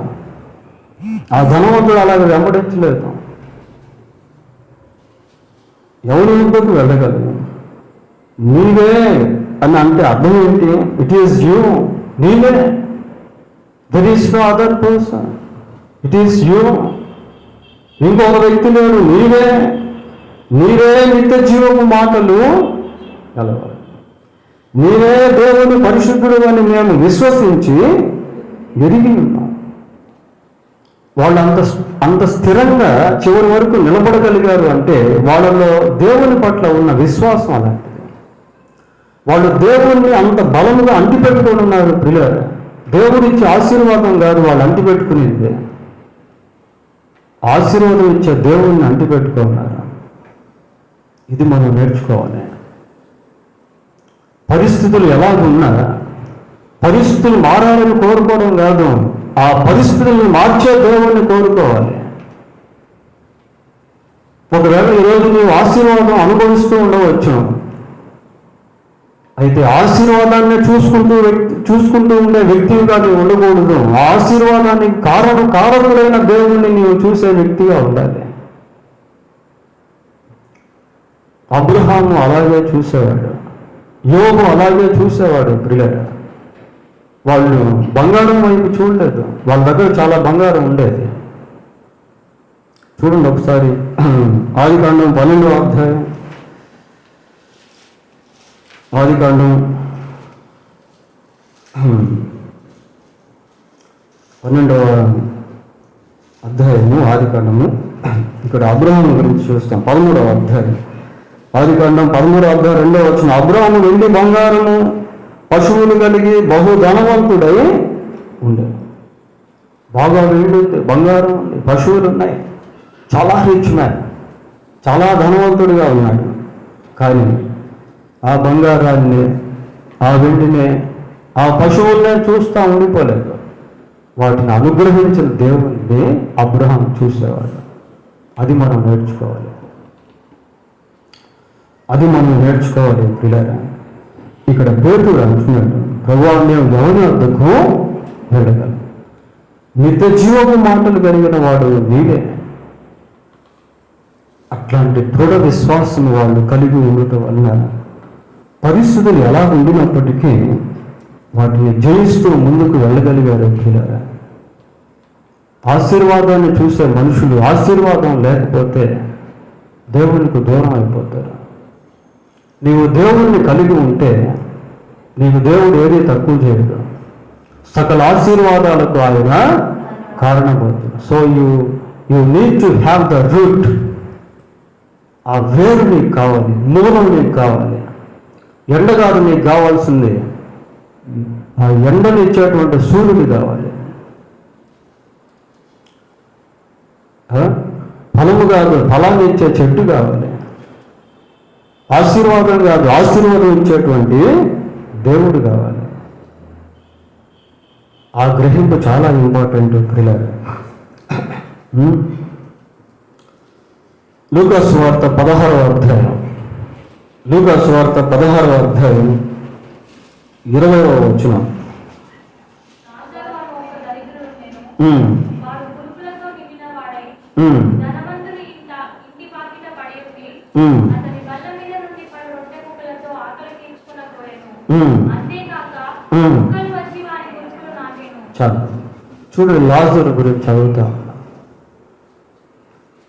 ఆ ధనవంతుడు అలాగే వెంబడించలేదు. ఎవరి వద్దకు వెళ్ళగలము? నీవే అని అంటే అర్థం ఏంటి? It is you. నీవే. There is no other person. It is you. ఇంకొక వ్యక్తి లేడు. నీవే. నీవే నిత్య జీవపు మాటలు గలవాడు. నీవే దేవుని పరిశుద్ధుడు అని మేము విశ్వసించి ఎరిగి ఉన్నాం. వాళ్ళు అంత స్థిరంగా చివరి వరకు నిలబడగలిగారు అంటే వాళ్ళలో దేవుని పట్ల ఉన్న విశ్వాసం అలాంటిది. వాళ్ళు దేవుణ్ణి అంత బలముగా అంటిపెట్టుకొని ఉన్నారు. ప్రియులారా, దేవుడు ఇచ్చే ఆశీర్వాదం కాదు వాళ్ళు అంటిపెట్టుకునేది, ఆశీర్వాదం ఇచ్చే దేవుణ్ణి అంటిపెట్టుకున్నారు. ఇది మనం నేర్చుకోవాలి. పరిస్థితులు ఎలాగున్నా పరిస్థితులు మారాలని కోరుకోవడం కాదు, ఆ పరిస్థితులను మార్చే దేవుణ్ణి కోరుకోవాలి. ఒకవేళ ఈరోజు నీవు ఆశీర్వాదం అనుభవిస్తూ ఉండవచ్చు, అయితే ఆశీర్వాదాన్ని చూసుకుంటూ ఉండే వ్యక్తిగా నీవు ఉండకూడదు. ఆ ఆశీర్వాదానికి కారకుడైన దేవుణ్ణి నీవు చూసే వ్యక్తిగా ఉండాలి. అబ్రహాము అలాగే చూసేవాడు, యోబు అలాగే చూసేవాడు. ప్రియులారా, వాళ్ళు బంగారం వైపు చూడలేదు, వాళ్ళ దగ్గర చాలా బంగారం ఉండేది. చూడండి ఒకసారి ఆదికాండం 12వ అధ్యాయం, ఆదికాండం 12వ అధ్యాయము, ఆదికాండము. ఇక్కడ అబ్రహాము గురించి చూస్తాం. 13వ అధ్యాయం, ఆదికాండం 13వ అధ్యాయం 2వ వచనం. అబ్రహాము వెండి బంగారము పశువులు కలిగి బహు ధనవంతుడై ఉండే. బాగా వెండి బంగారం ఉంది, పశువులు ఉన్నాయి, చాలా రిచ్ మ్యాన్, చాలా ధనవంతుడిగా ఉన్నాడు. కానీ ఆ బంగారాన్ని, ఆ వెండినే, ఆ పశువులనే చూస్తూ ఉండిపోలేదు. వాటిని అనుగ్రహించిన దేవుణ్ణి అబ్రహాం చూసేవాడు. అది మనం నేర్చుకోవాలి, అది మనం నేర్చుకోవాలి. పిల్లరా, ఇక్కడ పేతురు అంటున్నాడు, ప్రభువా మేము ఎవరి వద్దకు వెళ్ళగలం? నిత్య జీవపు మాటలు కలిగిన వాడు నీవే. అట్లాంటి దృఢ విశ్వాసం వాళ్ళు కలిగి ఉండటం వల్ల పరిస్థితులు ఎలా ఉండినప్పటికీ వాటిని జయిస్తూ ముందుకు వెళ్ళగలిగారు. పిల్లరా, ఆశీర్వాదాన్ని చూసే మనుషులు ఆశీర్వాదం లేకపోతే దేవునికి దూరం అయిపోతారు. నీవు దేవుణ్ణి కలిగి ఉంటే నీకు దేవుడు ఏది తక్కువ చేయడు, సకల ఆశీర్వాదాలకు ఆయన కారణమవుతుంది. So you need to have the route. ఆ వేరు నీకు కావాలి, మూలం నీకు కావాలి. ఎండ కాదు నీకు కావాల్సింది, ఆ ఎండని ఇచ్చేటువంటి సూర్యుడు కావాలి. ఫలము కాదు, ఫలాన్ని ఇచ్చే చెట్టు కావాలి. ఆశీర్వాదం కాదు, ఆశీర్వాదం ఇచ్చేటువంటి దేవుడు కావాలి. ఆ గ్రహింపు చాలా ఇంపార్టెంట్. పిల్లలు, లూకా సువార్త 16వ అధ్యాయం, లూకా సువార్త 16వ అధ్యాయం 20వ వచనం. చాలు చూడండి, లాజరు గురించి చదువుతా.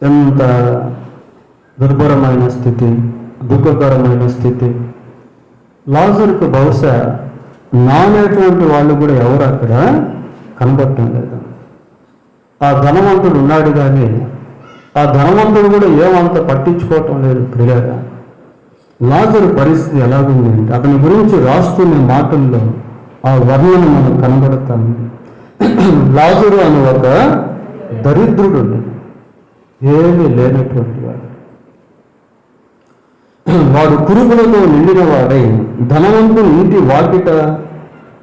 ఎంత దుర్భరమైన స్థితి, దుఃఖకరమైన స్థితి. లాజరుకు బహుశా నానేటువంటి వాళ్ళు కూడా ఎవరు అక్కడ కనబడటం లేదు. ఆ ధనవంతుడు ఉన్నాడు కానీ ఆ ధనవంతుడు కూడా ఏమంత పట్టించుకోవటం లేదు. ప్రియులారా, లాజరు పరిస్థితి ఎలాగుంది అంటే అతని గురించి రాస్తున్న మాటల్లో ఆ వర్ణన మనకు కనబడతాము. లాజరు అని ఒక దరిద్రుడు, ఏమీ లేనటువంటి వాడు. వాడు కురుపులతో నిండిన వాడై ధనవంతుని ఇంటి వాకిట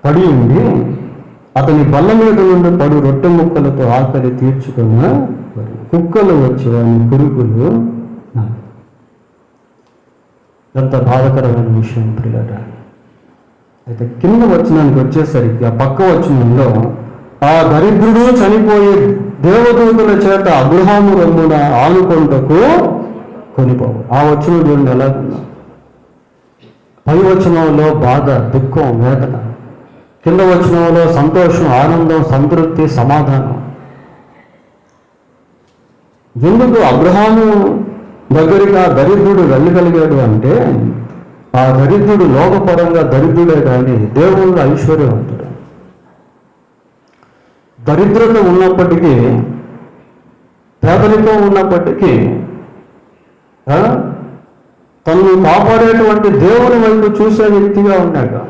పడి ఉండి అతని బల్ల మీద నుండి పడు రొట్టె ముక్కలతో ఆకలి తీర్చుకున్న కుక్కలు వచ్చి వాని కురుకులు. ఎంత బాధకరమైన విషయం ప్రియులారా. అయితే కింద వచనానికి వచ్చేసరికి ఆ పక్క వచనంలో ఆ దరిద్రుడు చనిపోయే దేవదూతుల చేత అబ్రహాము రొమ్మున ఆనుకొంటకు కొనిపోవు. ఆ వచనం చూడండి ఎలా ఉన్నా. పై వచనంలో బాధ, దుఃఖం, వేదన, కింద వచనంలో సంతోషం, ఆనందం, సంతృప్తి, సమాధానం. ఎందుకు అబ్రహాము దగ్గరికి ఆ దరిద్రుడు వెళ్ళగలిగాడు అంటే ఆ దరిద్రుడు లోకపరంగా దరిద్రుడే కానీ దేవుళ్ళు ఐశ్వర్యవంతుడు. దరిద్రత ఉన్నప్పటికీ, పేదరికం ఉన్నప్పటికీ తనను కాపాడేటువంటి దేవుని వైపు చూసే వ్యక్తిగా ఉన్నాడు.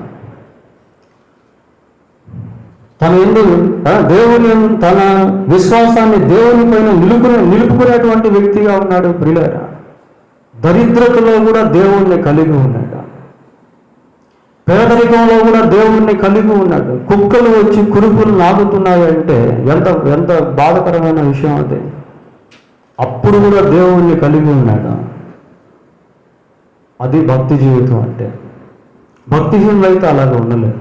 తన ఎందుకు దేవుని తన విశ్వాసాన్ని దేవుని పైన నిలుపుకునేటువంటి వ్యక్తిగా ఉన్నాడు. ప్రియులారా, దరిద్రతలో కూడా దేవుణ్ణి కలిగి ఉన్నాడు. పేదరికంలో కూడా దేవుణ్ణి కలిగి ఉన్నాడు. కుక్కలు వచ్చి కురుపులు నాకుతున్నాయంటే ఎంత ఎంత బాధకరమైన విషయం అది. అప్పుడు కూడా దేవుణ్ణి కలిగి ఉన్నాడు. అది భక్తి జీవితం అంటే. భక్తిహీనులు అయితే అలాగే ఉండలేదు.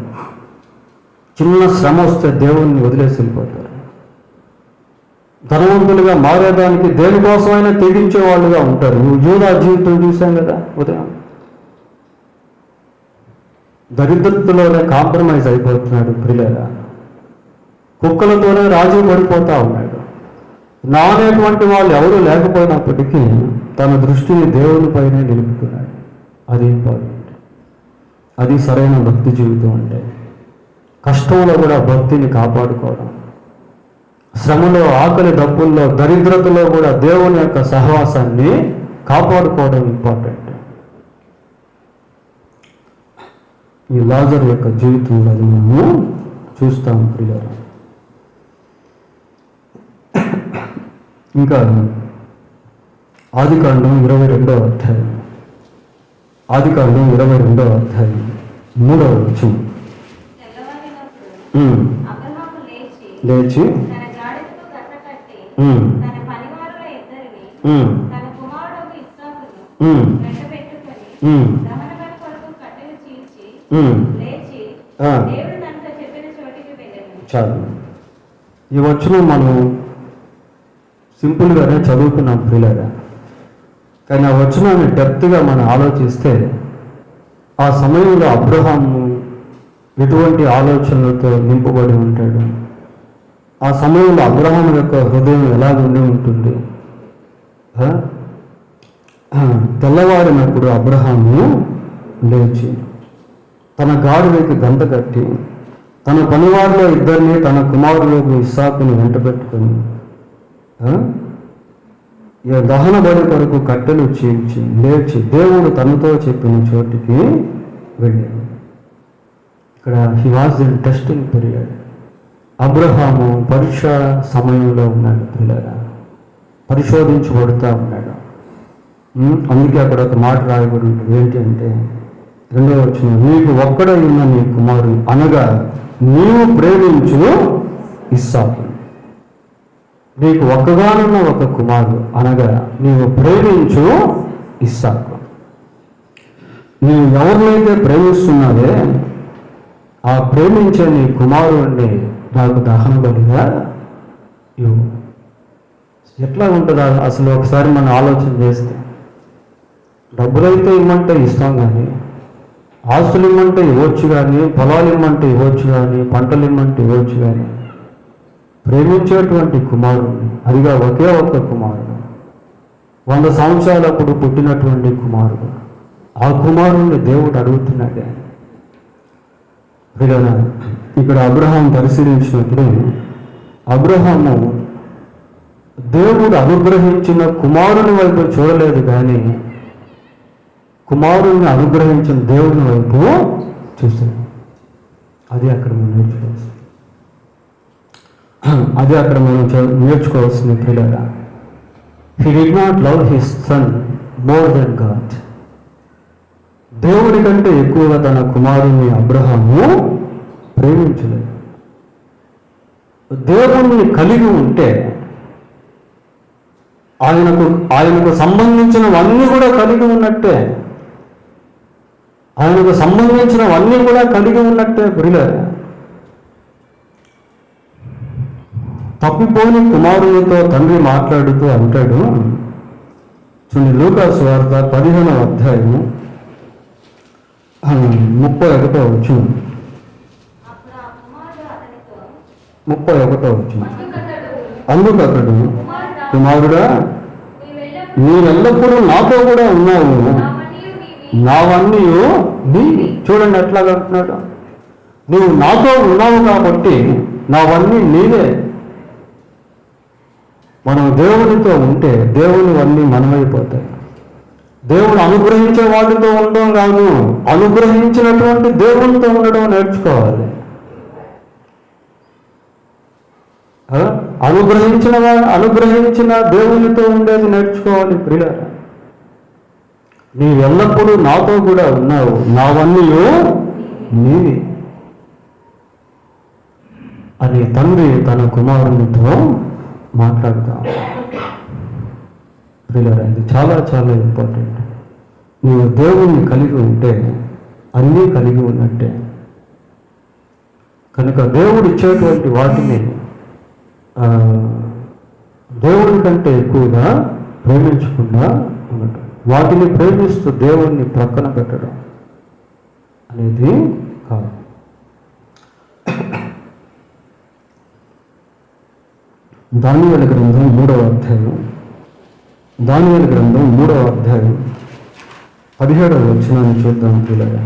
చిన్న శ్రమ వస్తే దేవుణ్ణి వదిలేసి వెళ్ళిపోతారు. ధనవంతులుగా మారేదానికి దేనికోసమైనా తెగించే వాళ్ళుగా ఉంటారు. యూదా జీవితం చూసాం కదా ఉదయం. దరిద్రతలోనే కాంప్రమైజ్ అయిపోతున్నాడు ప్రియులారా. కుక్కలతోనే రాజీ పడిపోతా ఉన్నాడు. నానేటువంటి వాళ్ళు ఎవరు లేకపోయినప్పటికీ తన దృష్టిని దేవునిపైనే నిలుపుతున్నాడు. అది ఇంపార్టెంట్. అది సరైన భక్తి జీవితం అంటే. కష్టంలో కూడా భక్తిని కాపాడుకోవడం, శ్రమలో, ఆకలి దప్పుల్లో, దరిద్రతలో కూడా దేవుని యొక్క సహవాసాన్ని కాపాడుకోవడం ఇంపార్టెంట్. ఈ లాజరు యొక్క జీవితంలో అది మనము చూస్తాం ప్రియులారా. ఇంకా ఆదికాండం 22వ అధ్యాయం, ఆదికాండం 22వ అధ్యాయం 3వ వచనం. లేచి చాలు. ఈ వచనం మనం సింపుల్గానే చదువుకున్నాం ప్రియులారా. కానీ ఆ వచనాన్ని డెప్త్గా మనం ఆలోచిస్తే ఆ సమయంలో అబ్రహాము ఎటువంటి ఆలోచనలతో నింపబడి ఉంటాడు, ఆ సమయంలో అబ్రహాం యొక్క హృదయం ఎలాగ ఉండి ఉంటుంది. తెల్లవారినప్పుడు అబ్రహాము లేచి తన గాడిదకి గంట కట్టి తన పనివారిలో ఇద్దరిని తన కుమారులకు ఇస్సాకుని వెంట పెట్టుకొని దహన బలి కొరకు కట్టెలు చీల్చి లేచి దేవుడు తనతో చెప్పిన చోటికి వెళ్ళాడు. ఇక్కడ he was in testing period. Abraham పరీక్ష సమయంలో ఉన్నాడు పిల్లరా, పరిశోధించబడుతూ ఉన్నాడు. అందుకే అక్కడ ఒక మాట రాయబడి ఉంటుంది. ఏంటి అంటే 2వ వచనం, నీకు ఒక్కడై ఉన్న నీ కుమారుడు అనగా నీవు ప్రేమించు ఇస్సాకు. నీకు ఒక్కగానున్న ఒక కుమారుడు అనగా నీవు ప్రేమించు ఇస్సాకు. నీవు ఎవరినైతే ప్రేమిస్తున్నావే ఆ ప్రేమించే నీ కుమారుడిని నాకు దహన బలిగా ఇవ్వు. ఎట్లా ఉంటుందా అసలు ఒకసారి మనం ఆలోచన చేస్తే? డబ్బులైతే ఇమ్మంటే ఇస్తాం, కానీ ఆస్తులు ఇమ్మంటే ఇవ్వచ్చు, కానీ పొలాలు ఇమ్మంటే ఇవ్వచ్చు, కానీ పంటలు ఇమ్మంటే ఇవ్వచ్చు, కానీ ప్రేమించేటువంటి కుమారుడిని, అదిగా ఒకే ఒక్క కుమారుడు, 100 సంవత్సరాలప్పుడు పుట్టినటువంటి కుమారుడు, ఆ కుమారుడిని దేవుడు అడుగుతున్నాడే. ఇక్కడ అబ్రహాం పరిశీలించినప్పుడు అబ్రహాము దేవుడు అనుగ్రహించిన కుమారుని వైపు చూడలేదు, కానీ కుమారుణ్ణి అనుగ్రహించిన దేవుని వైపు చూశాడు. అది అక్కడ మనం నేర్చుకోవాల్సింది. అది అక్కడ మనం నేర్చుకోవాల్సింది పిల్లరా. He did not love his son more than God. దేవుడి కంటే ఎక్కువగా తన కుమారుని అబ్రహాము ప్రేమించలేదు. దేవుణ్ణి కలిగి ఉంటే ఆయనకు సంబంధించినవన్నీ కూడా కలిగి ఉన్నట్టే. ఆయనకు సంబంధించినవన్నీ కూడా కలిగి ఉన్నట్టే ప్రియులారా. తప్పిపోని కుమారునితో తండ్రి మాట్లాడుతూ అంటాడు. చూడండి, లూకా సువార్త 15వ అధ్యాయము 31వ వచనం. 31వ వచనం. అందుకతడు, కుమారుడా, నీవెల్లప్పుడూ నాతో కూడా ఉన్నావు, నావన్నీ నీ. చూడండి ఎట్లాగా అంటున్నాడు. నువ్వు నాతో ఉన్నావు కాబట్టి నావన్నీ నీవే. మనం దేవునితో ఉంటే దేవునివన్నీ మనమైపోతాయి. దేవుడు అనుగ్రహించే వాటితో ఉండడం కాదు, అనుగ్రహించినటువంటి దేవునితో ఉండడం నేర్చుకోవాలి. అనుగ్రహించిన దేవునితో ఉండేది నేర్చుకోవాలి ప్రియులారా. నీవెల్లప్పుడూ నాతో కూడా ఉన్నావు, నావన్నీ నీవి అని తండ్రి తన కుమారునితో మాట్లాడతాం. ప్రియులారా, ఇది చాలా చాలా ఇంపార్టెంట్. నీవు దేవుణ్ణి కలిగి ఉంటే అన్నీ కలిగి ఉన్నట్టే. కనుక దేవుడు ఇచ్చేటువంటి వాటిని దేవుడి కంటే ఎక్కువగా ప్రేమించకుండా ఉండటం, వాటిని ప్రేమిస్తూ దేవుణ్ణి ప్రక్కన పెట్టడం అనేది కాదు. దానియేలు గ్రంథం 3వ అధ్యాయం 17వ వచనాన్ని చూద్దాం. పిల్లగా,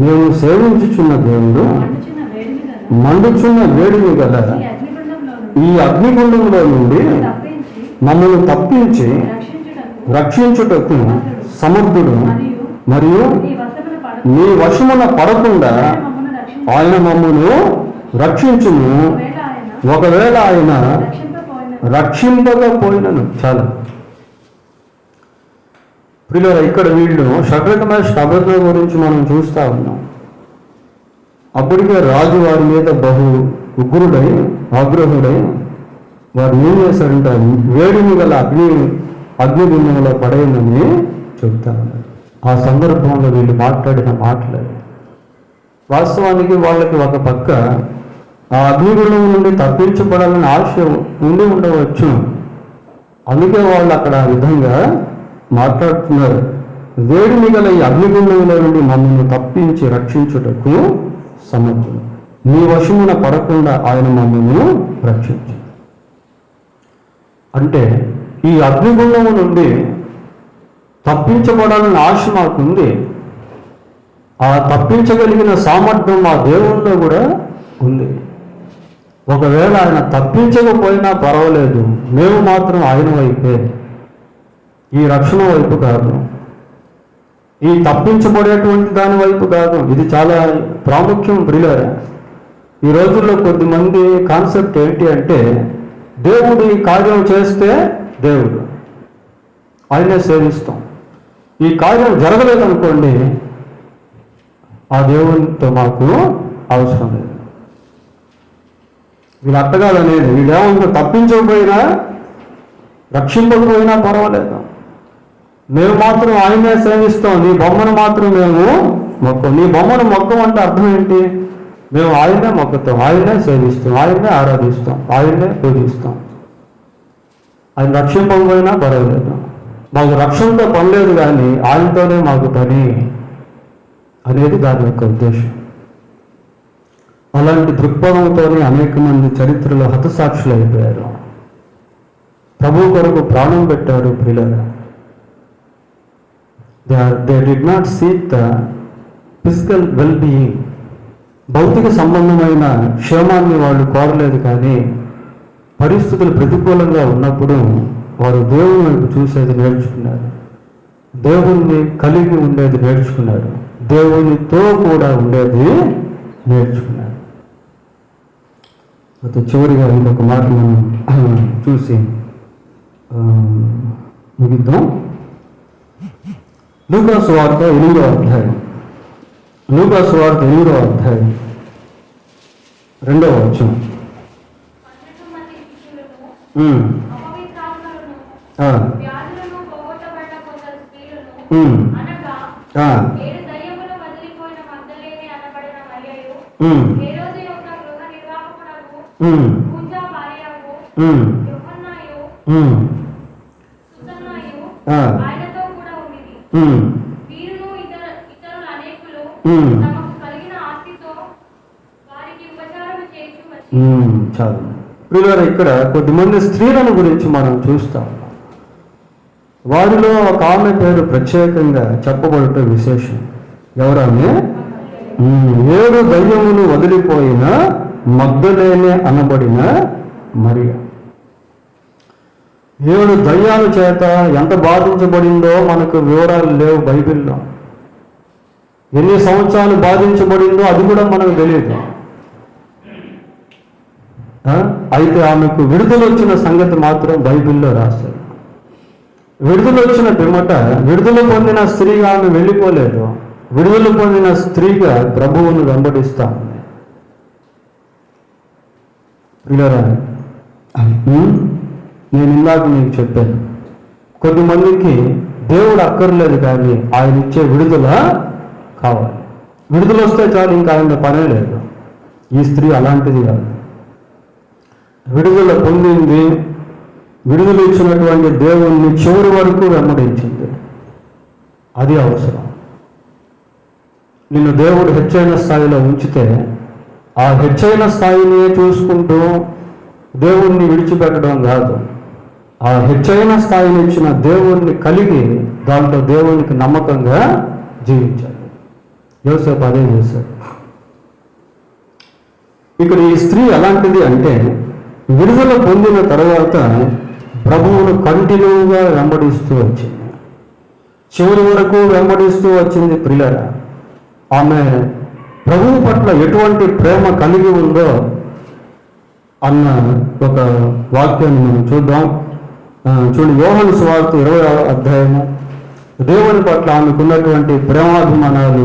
మేము సేవించుచున్న దేవుడు మండుచున్న వేడిని గల ఈ అగ్నిగుండంలో నుండి మమ్మల్ని తప్పించి రక్షించుటకు సమర్థుడు, మరియు నీ వశమున పడకుండా ఆయన మమ్మను రక్షించును. ఒకవేళ ఆయన రక్షింపకపోయినను. చాలా ప్రియులారా, ఇక్కడ వీళ్ళు షడ్రక మేషక్ అబేద్నెగో గురించి మనం చూస్తూ ఉన్నాం. అప్పటికే రాజు వారి మీద బహు ఉగ్రుడై ఆగ్రహుడై వారు ఏం చేశారంట, వేడిని గల అగ్నిగుండంలో పడేయమని చెబుతా ఉన్నారు. ఆ సందర్భంలో వీళ్ళు మాట్లాడిన మాటలు వాస్తవానికి వాళ్ళకి ఒక పక్క ఆ అగ్నిగుండం నుండి తప్పించబడాలని ఆశ ఉండి ఉండవచ్చు. అందుకే వాళ్ళు అక్కడ ఆ విధంగా మాట్లాడుతున్నారు. వేడిని గల ఈ అగ్నిగుండంలో నుండి మమ్మల్ని తప్పించి రక్షించుటకు సమర్థుడు, నీ వశమున పడకుండా ఆయన మమ్మల్ని రక్షించు. అంటే ఈ అగ్నిగుండము నుండి తప్పించబడాలని ఆశ మాకుంది. ఆ తప్పించగలిగిన సామర్థ్యం మా దేవుల్లో కూడా ఉంది. ఒకవేళ ఆయన తప్పించకపోయినా పర్వాలేదు, మేము మాత్రం ఆయన వైపే, ఈ రక్షణ వైపు కాదు, ఈ తప్పించబడేటువంటి దాని వైపు కాదు. ఇది చాలా ప్రాముఖ్యం ప్రియులారా. ఈ రోజుల్లో కొద్దిమంది కాన్సెప్ట్ ఏంటి అంటే, దేవుడు ఈ కార్యం చేస్తే దేవుడు ఆయనే సేవిస్తాం, ఈ కార్యం జరగలేదనుకోండి ఆ దేవునితో మాకు అవసరం లేదు. వీళ్ళు అట్టగాదనేది, వీళ్ళేమో తప్పించకపోయినా రక్షింపకపోయినా పర్వాలేదు, మేము మాత్రం ఆయనే సేవిస్తాం, నీ బొమ్మను మాత్రం మేము మొక్కం. నీ బొమ్మను మొక్కం అంటే అర్థం ఏంటి? మేము ఆయనే మొక్కుతాం, ఆయనే సేవిస్తాం, ఆయనే ఆరాధిస్తాం, ఆయనే పూజిస్తాం. ఆయన రక్షింపకపోయినా పర్వాలేదు, మాకు రక్షణతో పని లేదు, కానీ ఆయనతోనే మాకు పని అనేది దాని యొక్క ఉద్దేశం. అలాంటి దృక్పథంతోనే అనేక మంది చరిత్రలో హతసాక్షులు అయిపోయారు. ప్రభు కొరకు ప్రాణం పెట్టారు ప్రియులారా. They did not seek the physical well being, భౌతిక సంబంధమైన క్షేమాన్ని వాళ్ళు కోరలేదు, కానీ పరిస్థితులు ప్రతికూలంగా ఉన్నప్పుడు వారు దేవుని వైపు చూసేది నేర్చుకున్నారు, దేవుణ్ణి కలిగి ఉండేది నేర్చుకున్నారు, దేవునితో కూడా ఉండేది నేర్చుకున్నారు. అయితే చివరిగా ఇంకొక మాట మనం చూసి ముగిద్దాం. లూకా సువార్త 8వ అధ్యాయం 2వ వచనం. చాలు ప్రియులారా, ఇక్కడ కొద్దిమంది స్త్రీలను గురించి మనం చూస్తాం. వారిలో ఒక ఆమె పేరు ప్రత్యేకంగా చెప్పబడటం విశేషం. ఎవరామె? 7 దయ్యములు వదిలిపోయిన మగ్దలేనే అనబడిన మరియ. 7 దయ్యాల చేత ఎంత బాధించబడిందో మనకు వివరాలు లేవు బైబిల్లో. ఎన్ని సంవత్సరాలు బాధించబడిందో అది కూడా మనకు తెలియదు. అయితే ఆమెకు విడుదల వచ్చిన సంగతి మాత్రం బైబిల్లో రాస్తారు. విడుదల వచ్చిన పిమ్మట విడుదల పొందిన స్త్రీగా ఆమె వెళ్ళిపోలేదు, విడుదల పొందిన స్త్రీగా ప్రభువును వెంబడిస్తా ఉంది. పిల్లరా, నేను ఇందాక మీకు చెప్పాను, కొద్దిమందికి దేవుడు అక్కర్లేదు, కానీ ఆయన ఇచ్చే విడుదల కావాలి. విడుదల వస్తే చాలు, ఇంకా ఆయన పనే లేదు. ఈ స్త్రీ అలాంటిది కాదు. విడుదల పొందింది, విడుదల ఇచ్చినటువంటి దేవుణ్ణి చివరి వరకు వెంబడించింది. అది అవసరం. నిన్ను దేవుడు హెచ్చైన స్థాయిలో ఉంచితే ఆ హెచ్చైన స్థాయిని చూసుకుంటూ దేవుణ్ణి విడిచిపెట్టడం కాదు, ఆ హెచ్చైన స్థాయిని ఇచ్చిన దేవుణ్ణి కలిగి దాంట్లో దేవునికి నమ్మకంగా జీవించాలి. యోసేపు అదే చేశాడు. ఇక్కడ ఈ స్త్రీ ఎలాంటిది అంటే, విడుదల పొందిన తర్వాత ప్రభువును కంటిన్యూగా వెంబడిస్తూ వచ్చింది, చివరి వరకు వెంబడిస్తూ వచ్చింది. ప్రియులారా, ఆమె ప్రభువు పట్ల ఎటువంటి ప్రేమ కలిగి ఉందో అన్న ఒక వాక్యాన్ని మనం చూద్దాం. చూడు, యోహాను సువార్త 20వ అధ్యాయము. దేవుని పట్ల ఆమెకున్నటువంటి ప్రేమాభిమానాలు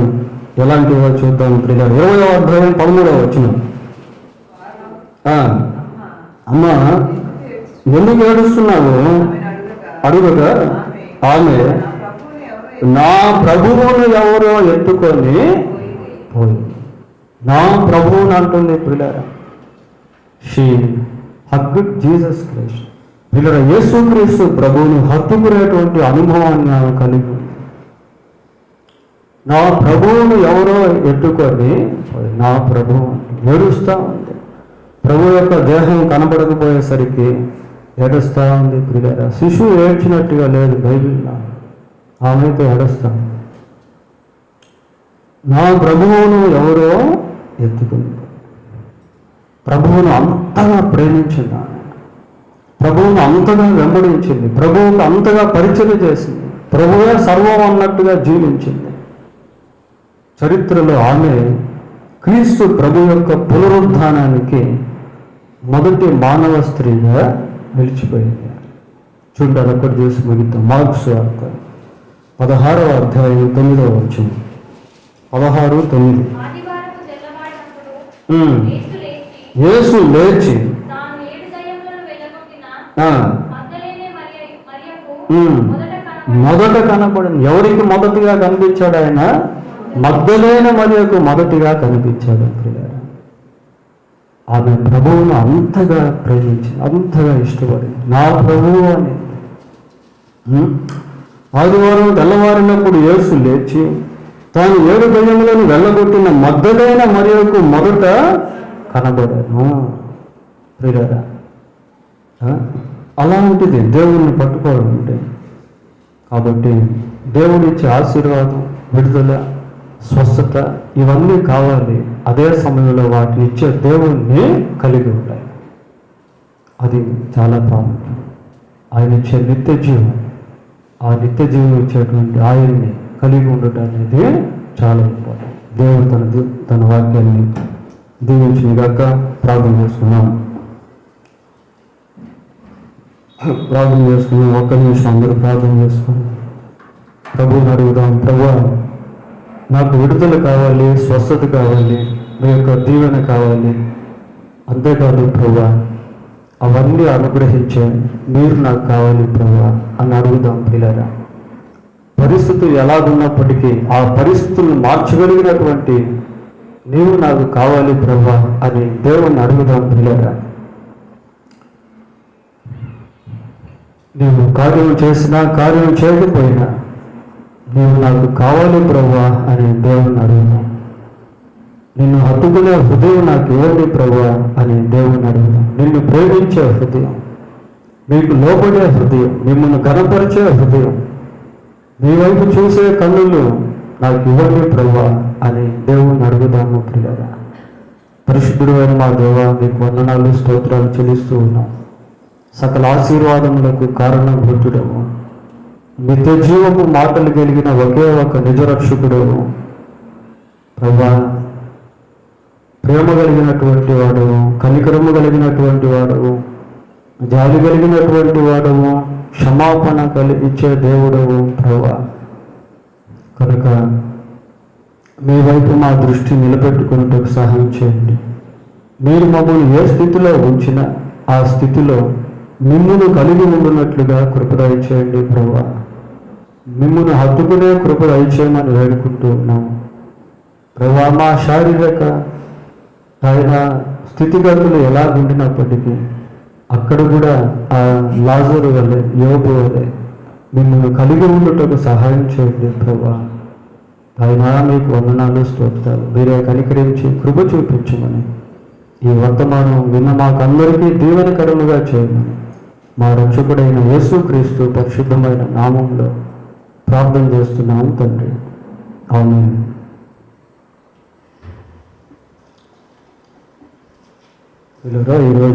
ఎలాంటివో చూద్దాం. ప్రియులారా, 20వ అధ్యాయం 13వ వచనం. అమ్మా, ఎందుకు ఏడుస్తున్నావు అడుగగా ఆమె, నా ప్రభువును ఎవరో ఎత్తుకొని పోయి. నా ప్రభువుని అంటుంది. పిల్లరా, షీ హగ్డ్ జీసస్ క్రైస్ట్. పిల్లరా, యేసుక్రీస్తు ప్రభువును హత్తుకునేటువంటి అనుభవాన్ని ఆమె కలిగి ఉంది. నా ప్రభువును ఎవరో ఎత్తుకొని పోయి, నా ప్రభువు ఏడుస్తూ ఉంది. ప్రభు యొక్క దేహం కనబడకపోయేసరికి ఏడుస్తూ ఉంది. పిల్లరా, శిశువు ఏడ్చినట్టుగా లేదు బైబిల్లో, ఆమెతో ఏడుస్తాం. నా ప్రభువును ఎవరో ఎత్తుకుంది. ప్రభువును అంతగా ప్రేమించింది ఆమె, ప్రభువును అంతగా వెంబడించింది, ప్రభువుకు అంతగా పరిచయం చేసింది, ప్రభువే సర్వం అన్నట్టుగా జీవించింది. చరిత్రలో ఆమె క్రీస్తు ప్రభు యొక్క పునరుద్ధానానికి మొదటి మానవ స్త్రీగా నిలిచిపోయింది. చూడండి, అదొక్కటి చేసి ముగిద్దాం. మార్క్స్ వార్త 16వ అధ్యాయం 9వ వచనం. 16:9. యేసు లేచి మొదట కనపడింది. ఎవరికి మొదటిగా కనిపించాడు ఆయన? మగ్దలేనే మరియకు మొదటిగా కనిపించాడు. ఆమె ప్రభువును అంతగా ప్రేమించింది, అంతగా ఇష్టపడింది. నా ప్రభువు అని. ఆదివారం తెల్లవారినప్పుడు యేసు లేచి తాను 7 దయ్యములను వెళ్ళగొట్టిన మగ్దలేనే మరియకు మొదట కనబడను. ప్రియులారా, అలాంటిది దేవుణ్ణి పట్టుకోవడం అంటే. కాబట్టి దేవుడిచ్చే ఆశీర్వాదం, విడుదల, స్వస్థత ఇవన్నీ కావాలి. అదే సమయంలో వాటిని ఇచ్చే దేవుణ్ణి కలిగి ఉండాలి. అది చాలా ప్రాముఖ్యం. ఆయన ఇచ్చే నిత్య జీవం, ఆ నిత్య జీవం ఇచ్చేటువంటి ఆయన్ని కలిగి ఉండటం అనేది చాలా ఇంపార్టెంట్. దేవుడు తన వాక్యాన్ని దీవించినగాక. ప్రార్థన చేసుకున్నాం. ఒక్క నిమిషం అందరూ ప్రార్థన చేసుకున్నాం. ప్రభువుని అడుగుదాం. ప్రభువా, నాకు విడుదల కావాలి, స్వస్థత కావాలి, మీ యొక్క దీవెన కావాలి. అంతేకాదు ప్రభువా, అవన్నీ అనుగ్రహించే మీరు నాకు కావాలి ప్రభువా అని అడుగుదాం. పిల్లరా, పరిస్థితులు ఎలాగున్నప్పటికీ ఆ పరిస్థితులను మార్చగలిగినటువంటి నీవు నాకు కావాలి ప్రభువా అని దేవుణ్ణి అడుగుదాం. పిల్లరా, నీవు కార్యం చేసినా కార్యం చేయకపోయినా నీవు నాకు కావాలి ప్రభువా అని దేవుణ్ణి అడుగుదాం. నిన్ను హత్తుకునే హృదయం నాకు ఇవ్వండి ప్రభువా అని దేవుణ్ణి అడుగుదాం. నిన్ను ప్రేమించే హృదయం, మీకు లోబడే హృదయం, మిమ్మల్ని ఘనపరిచే హృదయం, మీ వైపు చూసే కన్నులు నాకు ఇవ్వండి ప్రభువా అని దేవుణ్ణి అడుగుదాము. ప్రియులారా, పరిశుద్ధుడు అయిన మా దేవా, మీకు వందనాలు, స్తోత్రాలు చెల్లిస్తూ ఉన్నాం. సకల ఆశీర్వాదములకు కారణభూతుడము, నిత్య జీవపు మాటలు కలిగిన ఒకే ఒక నిజరక్షకుడము ప్రభువా, ప్రేమ కలిగినటువంటి వాడవు, కనికరము కలిగినటువంటి వాడవు, జాలి కలిగినటువంటి వాడవు, క్షమాపణ ఇచ్చే దేవుడవు ప్రభువా. కనుక మీ వైపు మా దృష్టి నిలబెట్టుకున్నట్టుకు సహాయం చేయండి. మీరు మమ్మల్ని ఏ స్థితిలో ఉంచినా ఆ స్థితిలో మిమ్మును కలిగి ఉండున్నట్లుగా కృప దయచేయండి ప్రభువా. మిమ్మును హత్తుకునే కృప దయచేయమని వేడుకుంటూ ఉన్నాము ప్రభువా. మా శారీరక ఆయన స్థితిగతులు ఎలా ఉండినప్పటికీ అక్కడ కూడా ఆ లాజరు వలె, యోబు వలె మిమ్మల్ని కలిగి ఉండుటకు సహాయం చేయండి ప్రభువా. ఆయన మీకు వందనాలు, స్తోత్రాలు. మీరే కనికరించి కృప చూపించమని ఈ వర్తమానం విన్న మాకందరికీ దీవెనకరముగా చేయమని మా రక్షకుడైన యేసుక్రీస్తు పరిశుద్ధమైన నామంలో ప్రార్థన చేస్తున్నాము తండ్రి. ఆమేన్. ఈరోజు